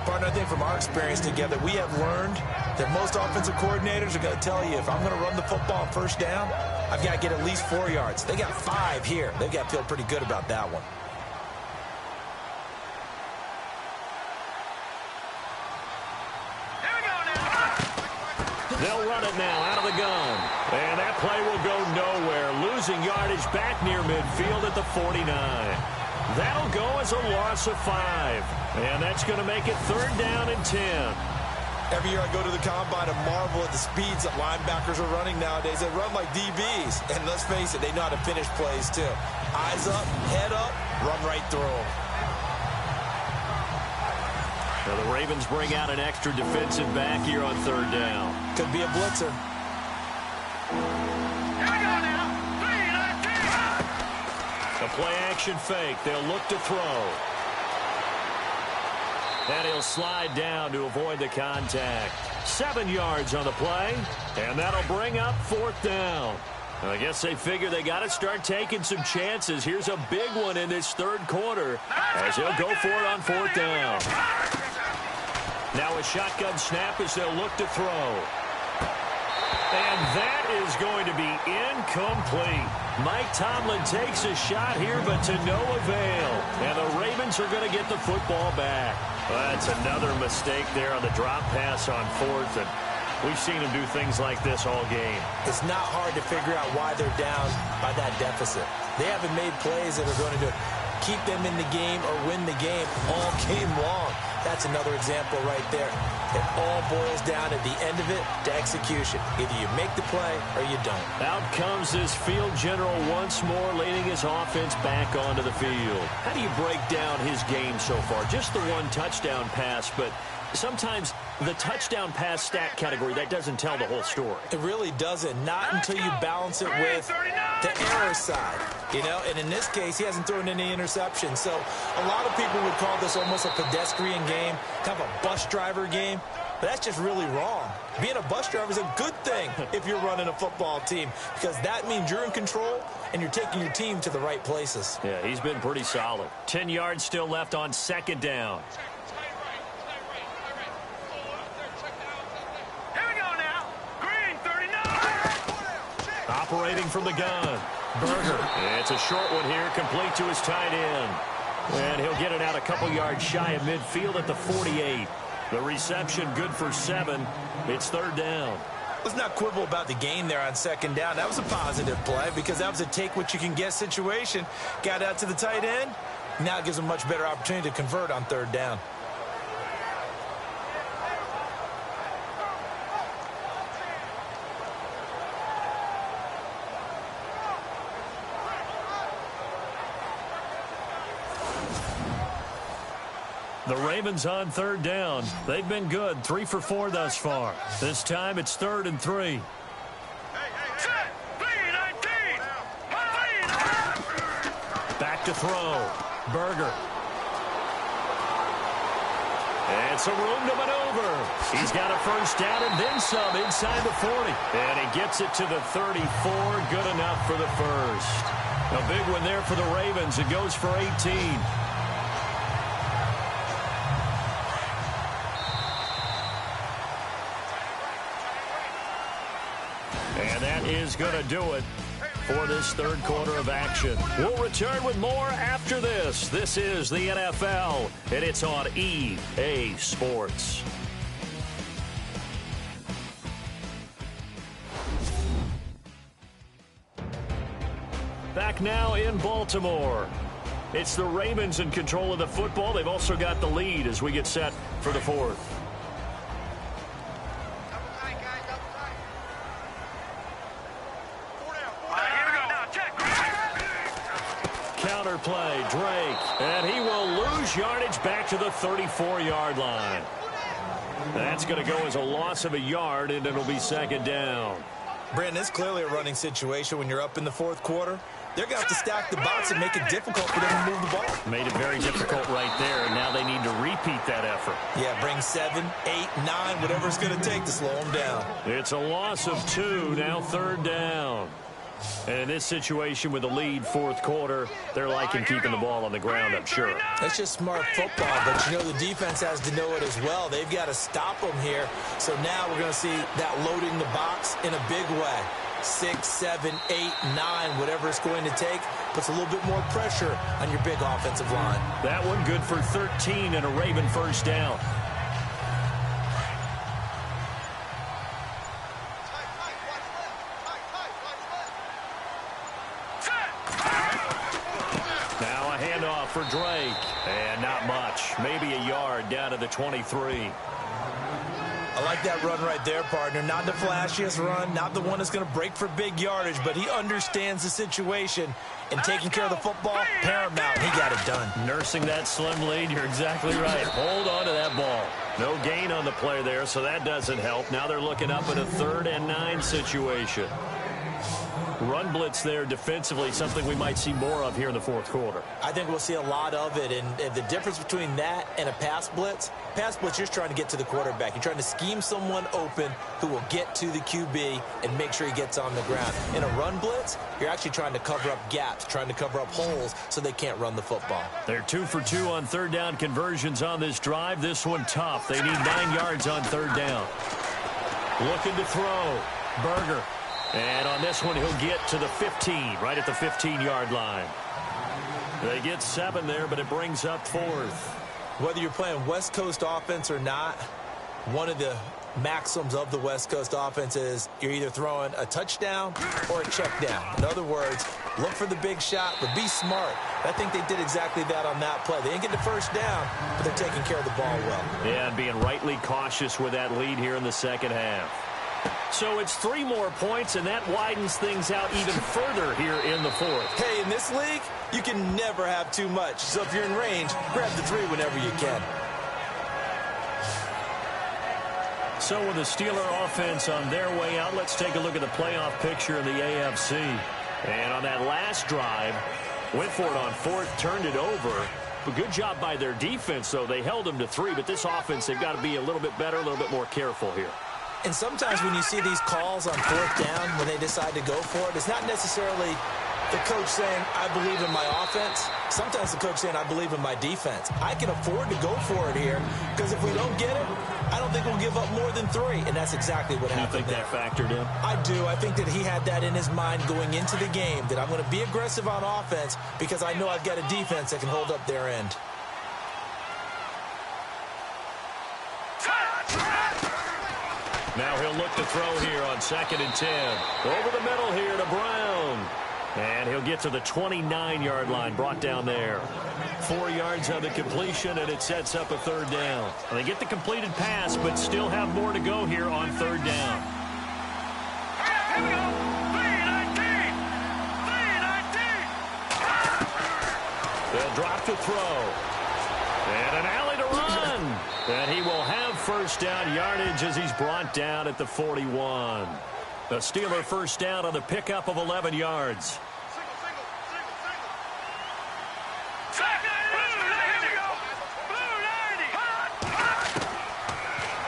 Partner, I think from our experience together, we have learned that most offensive coordinators are going to tell you, if I'm going to run the football on 1st down, I've got to get at least 4 yards. They got 5 here. They've got to feel pretty good about that one. They'll run it now out of the gun. And that play will go nowhere. Losing yardage back near midfield at the 49. That'll go as a loss of 5. And that's going to make it 3rd down and 10. Every year I go to the combine and marvel at the speeds that linebackers are running nowadays. They run like DBs. And let's face it, they know how to finish plays too. Eyes up, head up, run right through them. Now the Ravens bring out an extra defensive back here on third down. Could be a blitzer. A play-action fake. They'll look to throw. And he'll slide down to avoid the contact. 7 yards on the play, and that'll bring up fourth down. I guess they figure they got to start taking some chances. Here's a big one in this third quarter as he'll go for it on fourth down. Now a shotgun snap as they'll look to throw. And that is going to be incomplete. Mike Tomlin takes a shot here, but to no avail. And the Ravens are going to get the football back. Well, that's another mistake there on the drop pass on fourth. And we've seen him do things like this all game. It's not hard to figure out why they're down by that deficit. They haven't made plays that are going to keep them in the game or win the game all game long. That's another example right there. It all boils down at the end of it to execution. Either you make the play or you don't. Out comes this field general once more, leading his offense back onto the field. How do you break down his game so far? Just the one touchdown pass, but sometimes the touchdown pass stat category, that doesn't tell the whole story. It really doesn't. Not until you balance it with the error side. You know, and in this case, he hasn't thrown any interceptions. So a lot of people would call this almost a pedestrian game, kind of a bus driver game. But that's just really wrong. Being a bus driver is a good thing if you're running a football team, because that means you're in control and you're taking your team to the right places. Yeah, he's been pretty solid. 10 yards still left on second down. Operating from the gun. Berger. It's a short one here, complete to his tight end. And he'll get it out a couple yards shy of midfield at the 48. The reception good for 7. It's third down. Let's not quibble about the gain there on second down. That was a positive play because that was a take-what-you-can-get situation. Got out to the tight end. Now it gives him a much better opportunity to convert on third down. The Ravens on third down. They've been good, 3 for 4 thus far. This time it's 3rd and 3. Back to throw. Berger. It's a room to maneuver. He's got a first down and then some inside the 40. And he gets it to the 34. Good enough for the first. A big one there for the Ravens. It goes for 18. And that is going to do it for this third quarter of action. We'll return with more after this. This is the NFL, and it's on EA Sports. Back now in Baltimore. It's the Ravens in control of the football. They've also got the lead as we get set for the fourth. Play, Drake, and he will lose yardage back to the 34-yard line. That's going to go as a loss of a yard, and it'll be second down. Brandon, it's clearly a running situation when you're up in the fourth quarter. They're going to have to stack the box and make it difficult for them to move the ball. Made it very difficult right there, and now they need to repeat that effort. Yeah, bring 7, 8, 9, whatever it's going to take to slow them down. It's a loss of 2, now third down. And in this situation with the lead fourth quarter, they're liking keeping the ball on the ground, I'm sure. That's just smart football, but you know the defense has to know it as well. They've got to stop them here. So now we're going to see that loading the box in a big way. 6, 7, 8, 9, whatever it's going to take, puts a little bit more pressure on your big offensive line. That one good for 13 and a Raven first down. For Drake, and not much, maybe a yard down to the 23. I like that run right there, partner. Not the flashiest run, not the one that's going to break for big yardage, but he understands the situation, and taking care of the football, paramount. He got it done. Nursing that slim lead, you're exactly right. Hold on to that ball. No gain on the play there, so that doesn't help. Now they're looking up at a 3rd and 9 situation. Run blitz there defensively, something we might see more of here in the 4th quarter. I think we'll see a lot of it, and the difference between that and a pass blitz, you're just trying to get to the quarterback. You're trying to scheme someone open who will get to the QB and make sure he gets on the ground. In a run blitz, you're actually trying to cover up gaps, trying to cover up holes so they can't run the football. They're 2 for 2 on 3rd down conversions on this drive. This one tough. They need 9 yards on 3rd down. Looking to throw. Berger. And on this one, he'll get to the 15, right at the 15-yard line. They get 7 there, but it brings up 4th. Whether you're playing West Coast offense or not, one of the maxims of the West Coast offense is you're either throwing a touchdown or a check down. In other words, look for the big shot, but be smart. I think they did exactly that on that play. They didn't get the first down, but they're taking care of the ball well. Yeah, and being rightly cautious with that lead here in the second half. So it's 3 more points, and that widens things out even further here in the 4th. Hey, in this league, you can never have too much. So if you're in range, grab the 3 whenever you can. So with the Steeler offense on their way out, let's take a look at the playoff picture in the AFC. And on that last drive, went for it on 4th, turned it over. But good job by their defense, though. They held them to 3, but this offense, they've got to be a little bit better, a little bit more careful here. And sometimes when you see these calls on 4th down, when they decide to go for it, it's not necessarily the coach saying, I believe in my offense. Sometimes the coach saying, I believe in my defense. I can afford to go for it here because if we don't get it, I don't think we'll give up more than 3. And that's exactly what happened. You think that factored in? I do. I think that he had that in his mind going into the game, that I'm going to be aggressive on offense because I know I've got a defense that can hold up their end. Now he'll look to throw here on 2nd and 10. Over the middle here to Brown. And he'll get to the 29-yard line, brought down there. 4 yards on the completion, and it sets up a 3rd down. And they get the completed pass, but still have more to go here on 3rd down. Here we go. 3-19. They'll drop to throw. And an alley to run. And he will have 1st down yardage as he's brought down at the 41. The Steeler 1st down on the pickup of 11 yards.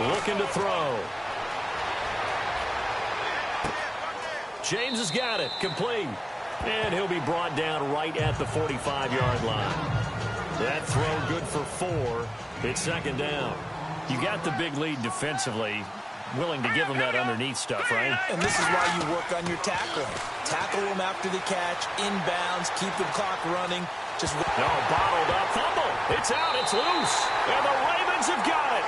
Looking to throw. James has got it. Complete. And he'll be brought down right at the 45-yard line. That throw good for 4. It's 2nd down. You got the big lead defensively. Willing to give them that underneath stuff, right? And this is why you work on your tackling. Tackle them after the catch, inbounds, keep the clock running. Just no, bottled up. Fumble. It's out. It's loose. And the Ravens have got it.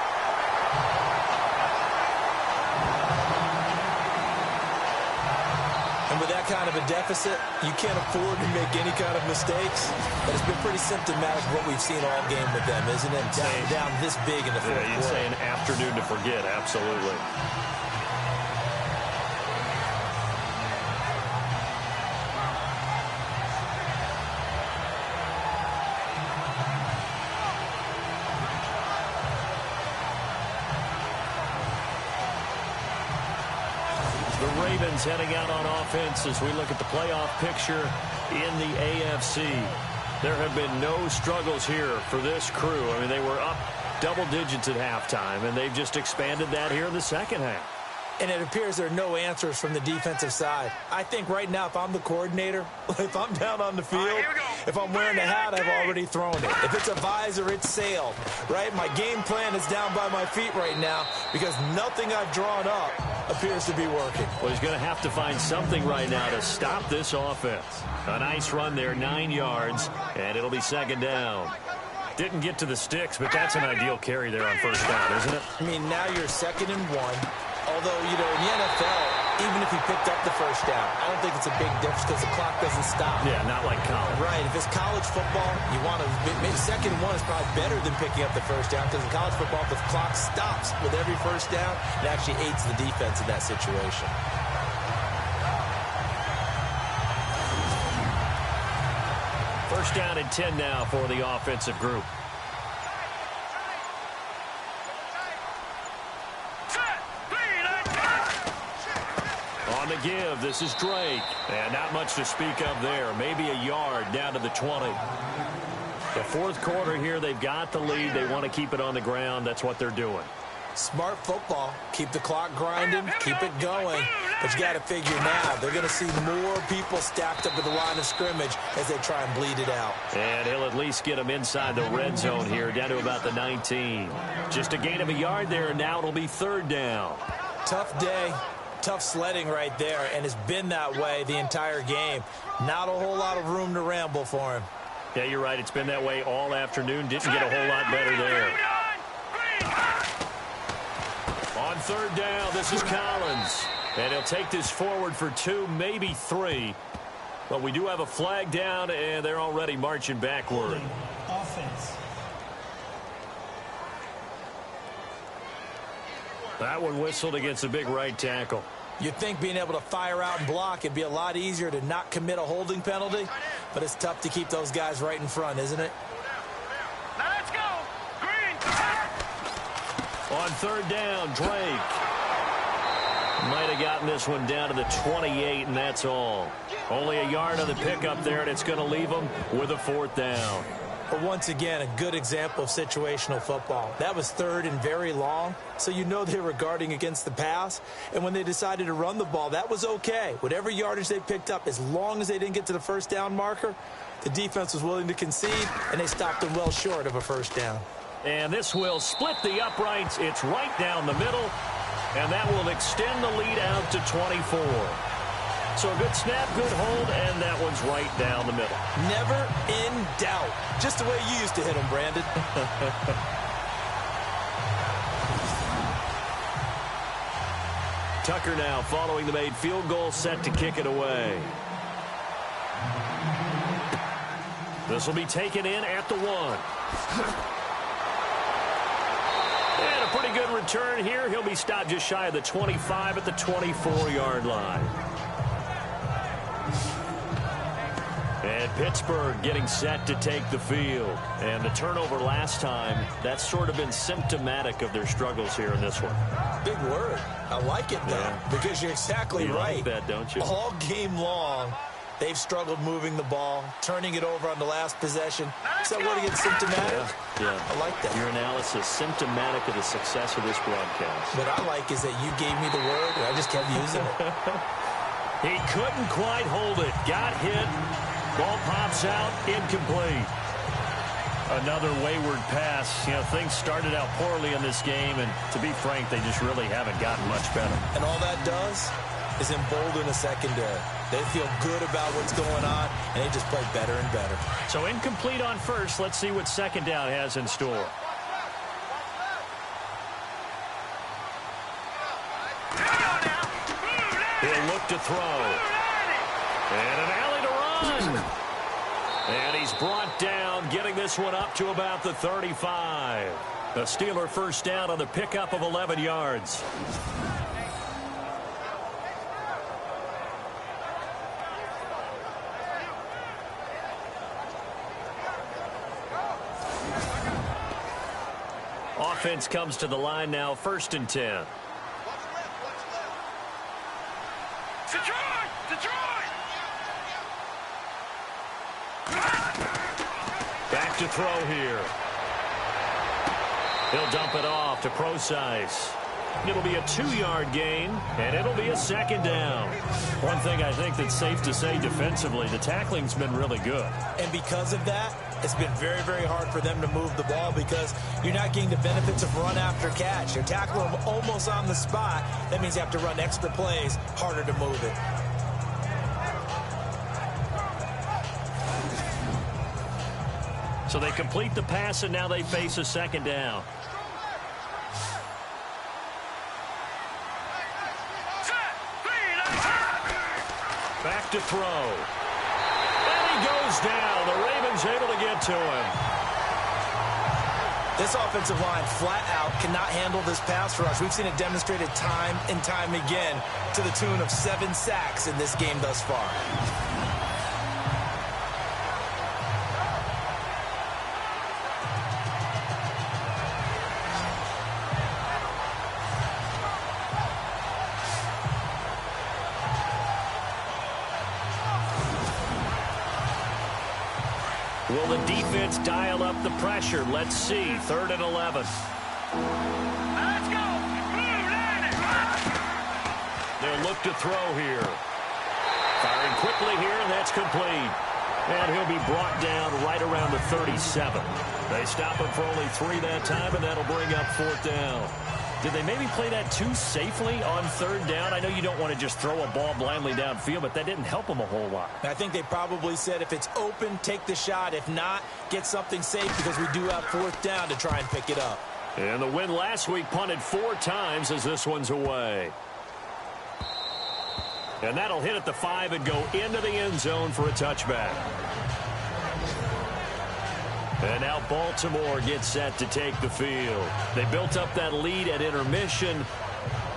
And with that kind of a deficit, you can't afford to make any kind of mistakes. But it's been pretty symptomatic of what we've seen all game with them, isn't it? Down this big in the 4th quarter. You'd say an afternoon to forget, absolutely. The Ravens heading out on offense as we look at the playoff picture in the AFC. There have been no struggles here for this crew. I mean, they were up double digits at halftime, and they've just expanded that here in the second half. And it appears there are no answers from the defensive side. I think right now, if I'm the coordinator, if I'm down on the field, if I'm wearing a hat, I've already thrown it. If it's a visor, it's sailed, right? My game plan is down by my feet right now because nothing I've drawn up appears to be working. Well, he's going to have to find something right now to stop this offense. A nice run there, 9 yards, and it'll be 2nd down. Didn't get to the sticks, but that's an ideal carry there on 1st down, isn't it? I mean, now you're 2nd and 1. Although, you know, in the NFL, Even if he picked up the first down, I don't think it's a big difference because the clock doesn't stop. Yeah, not like college. Right. If it's college football, you want to maybe second and one is probably better than picking up the first down because in college football, the clock stops with every first down. It actually aids the defense in that situation. First down and 10 now for the offensive group. On the give, this is Drake. And not much to speak of there. Maybe a yard down to the 20. The fourth quarter here, they've got the lead. They want to keep it on the ground. That's what they're doing. Smart football. Keep the clock grinding. Keep it going. But you got to figure now, they're going to see more people stacked up at the line of scrimmage as they try and bleed it out. And he'll at least get them inside the red zone here, down to about the 19. Just a gain of a yard there, and now it'll be third down. Tough day. Tough sledding right there, and it's been that way the entire game. Not a whole lot of room to ramble for him. Yeah, you're right. It's been that way all afternoon. Didn't get a whole lot better there. On third down, this is Collins. And he'll take this forward for 2, maybe 3. But we do have a flag down, and they're already marching backward. Offense. That one whistled against a big right tackle. You'd think being able to fire out and block, it'd be a lot easier to not commit a holding penalty, but it's tough to keep those guys right in front, isn't it? Now let's go. Green. On third down, Drake. Might have gotten this one down to the 28, and that's all. Only a yard on the pickup there, and it's going to leave them with a fourth down. But once again, a good example of situational football. That was third and very long, so you know they were guarding against the pass. And when they decided to run the ball, that was okay. Whatever yardage they picked up, as long as they didn't get to the first down marker, the defense was willing to concede, and they stopped them well short of a first down. And this will split the uprights. It's right down the middle, and that will extend the lead out to 24. So a good snap, good hold, and that one's right down the middle. Never in doubt. Just the way you used to hit them, Brandon. Tucker now following the made field goal, set to kick it away. This will be taken in at the 1. And a pretty good return here. He'll be stopped just shy of the 25 at the 24-yard line. And Pittsburgh getting set to take the field. And the turnover last time, that's sort of been symptomatic of their struggles here in this one. Big word. I like it, though, because you're exactly right. You like that, don't you? All game long, they've struggled moving the ball, turning it over on the last possession. Is that word against symptomatic? Yeah. I like that. Your analysis, symptomatic of the success of this broadcast. What I like is that you gave me the word, and I just kept using it. He couldn't quite hold it. Got hit. Ball pops out, incomplete. Another wayward pass. You know, things started out poorly in this game, and to be frank, they just really haven't gotten much better. And all that does is embolden a secondary. They feel good about what's going on, and they just play better and better. So incomplete on first. Let's see what second down has in store. He'll look to throw. And an alley to run. And he's brought down, getting this one up to about the 35. A Steeler first down on the pickup of 11 yards. Offense comes to the line now, 1st and 10. Back to throw here. He'll dump it off to Procise. It'll be a 2-yard gain, and it'll be a second down. One thing I think that's safe to say defensively, the tackling's been really good. And because of that, it's been very, very hard for them to move the ball because you're not getting the benefits of run after catch. You're tackling them almost on the spot. That means you have to run extra plays, harder to move it. So they complete the pass, and now they face a second down. to throw. And he goes down. The Ravens able to get to him. This offensive line flat out cannot handle this pass rush. We've seen it demonstrated time and time again to the tune of 7 sacks in this game thus far. Will the defense dial up the pressure? Let's see. 3rd and 11. Let's go. They'll look to throw here. Firing quickly here, and that's complete. And he'll be brought down right around the 37. They stop him for only 3 that time, and that'll bring up 4th down. Did they maybe play that too safely on 3rd down? I know you don't want to just throw a ball blindly downfield, but that didn't help them a whole lot. I think they probably said if it's open, take the shot. If not, get something safe because we do have 4th down to try and pick it up. And the win last week punted 4 times as this one's away. And that'll hit at the 5 and go into the end zone for a touchback. And now Baltimore gets set to take the field. They built up that lead at intermission,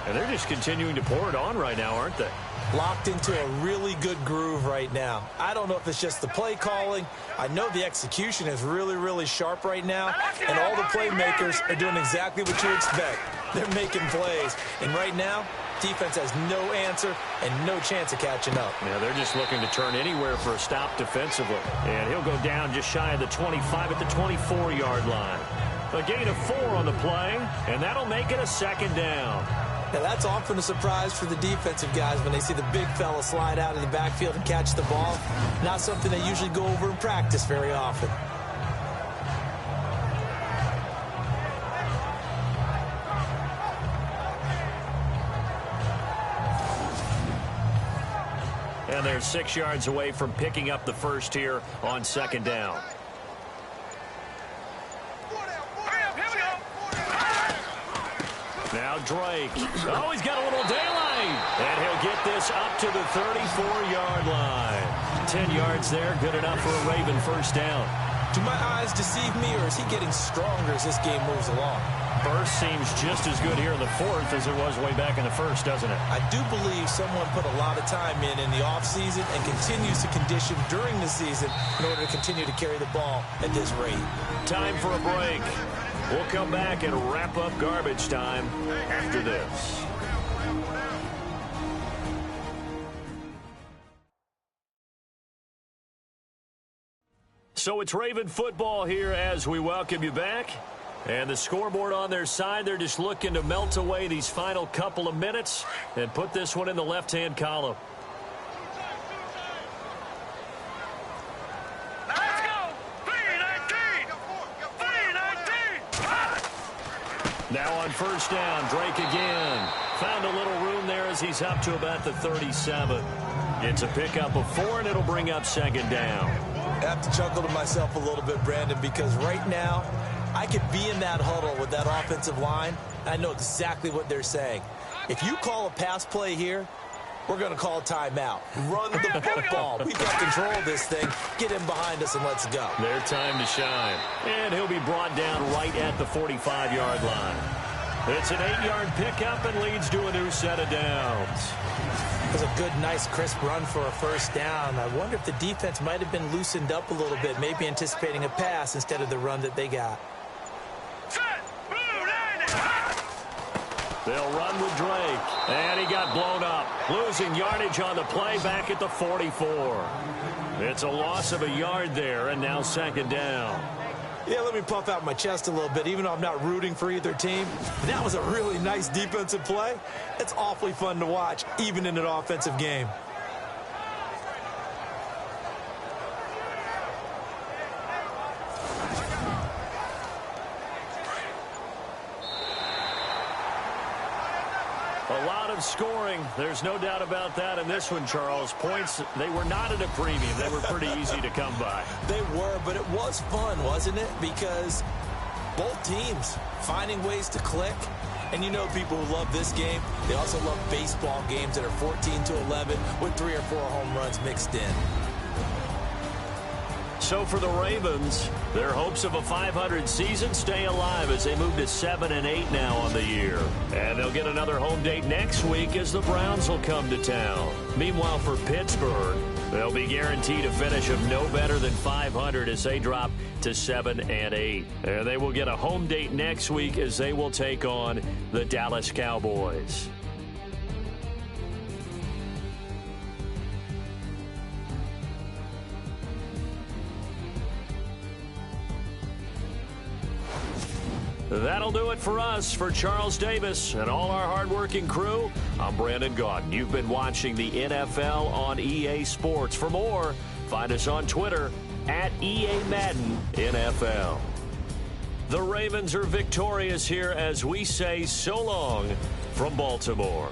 and they're just continuing to pour it on right now, aren't they? Locked into a really good groove right now. I don't know if it's just the play calling. I know the execution is really, really sharp right now, and all the playmakers are doing exactly what you expect. They're making plays, and right now, defense has no answer and no chance of catching up. Yeah, they're just looking to turn anywhere for a stop defensively. And he'll go down just shy of the 25 at the 24-yard line. A gain of 4 on the play, and that'll make it a 2nd down. Now, that's often a surprise for the defensive guys when they see the big fella slide out of the backfield and catch the ball. Not something they usually go over in practice very often. And they're 6 yards away from picking up the first here on 2nd down. Now Drake. Oh, he's got a little daylight. And he'll get this up to the 34-yard line. 10 yards there, good enough for a Raven first down. Do my eyes deceive me, or is he getting stronger as this game moves along? Burst seems just as good here in the 4th as it was way back in the 1st, doesn't it? I do believe someone put a lot of time in the offseason and continues to condition during the season in order to continue to carry the ball at this rate. Time for a break. We'll come back and wrap up garbage time after this. So it's Raven football here as we welcome you back. And the scoreboard on their side, they're just looking to melt away these final couple of minutes and put this one in the left-hand column. Let's go. 3-19. 3-19. Now on first down, Drake again. Found a little room there as he's up to about the 37. It's a pickup of 4, and it'll bring up 2nd down. I have to chuckle to myself a little bit, Brandon, because right now I could be in that huddle with that offensive line, and I know exactly what they're saying. If you call a pass play here, we're going to call a timeout. Run the football. We've got control of this thing. Get him behind us and let's go. Their time to shine. And he'll be brought down right at the 45-yard line. It's an 8-yard pickup and leads to a new set of downs. It was a good, nice, crisp run for a first down. I wonder if the defense might have been loosened up a little bit, maybe anticipating a pass instead of the run that they got. They'll run with Drake. And he got blown up. Losing yardage on the play back at the 44. It's a loss of a yard there, and now 2nd down. Yeah, let me puff out my chest a little bit, even though I'm not rooting for either team. That was a really nice defensive play. It's awfully fun to watch, even in an offensive game. A lot of scoring. There's no doubt about that in this one, Charles. Points, they were not at a premium. They were pretty easy to come by. They were, but it was fun, wasn't it? Because both teams finding ways to click, And you know people who love this game, they also love baseball games that are 14-11 with 3 or 4 home runs mixed in. So for the Ravens, their hopes of a 500 season stay alive as they move to 7-8 now on the year. And they'll get another home date next week as the Browns will come to town. Meanwhile, for Pittsburgh, they'll be guaranteed a finish of no better than 500 as they drop to 7-8. And they will get a home date next week as they will take on the Dallas Cowboys. That'll do it for us. For Charles Davis and all our hardworking crew, I'm Brandon Gaudin. You've been watching the NFL on EA Sports. For more, find us on Twitter at EA Madden NFL. The Ravens are victorious here as we say so long from Baltimore.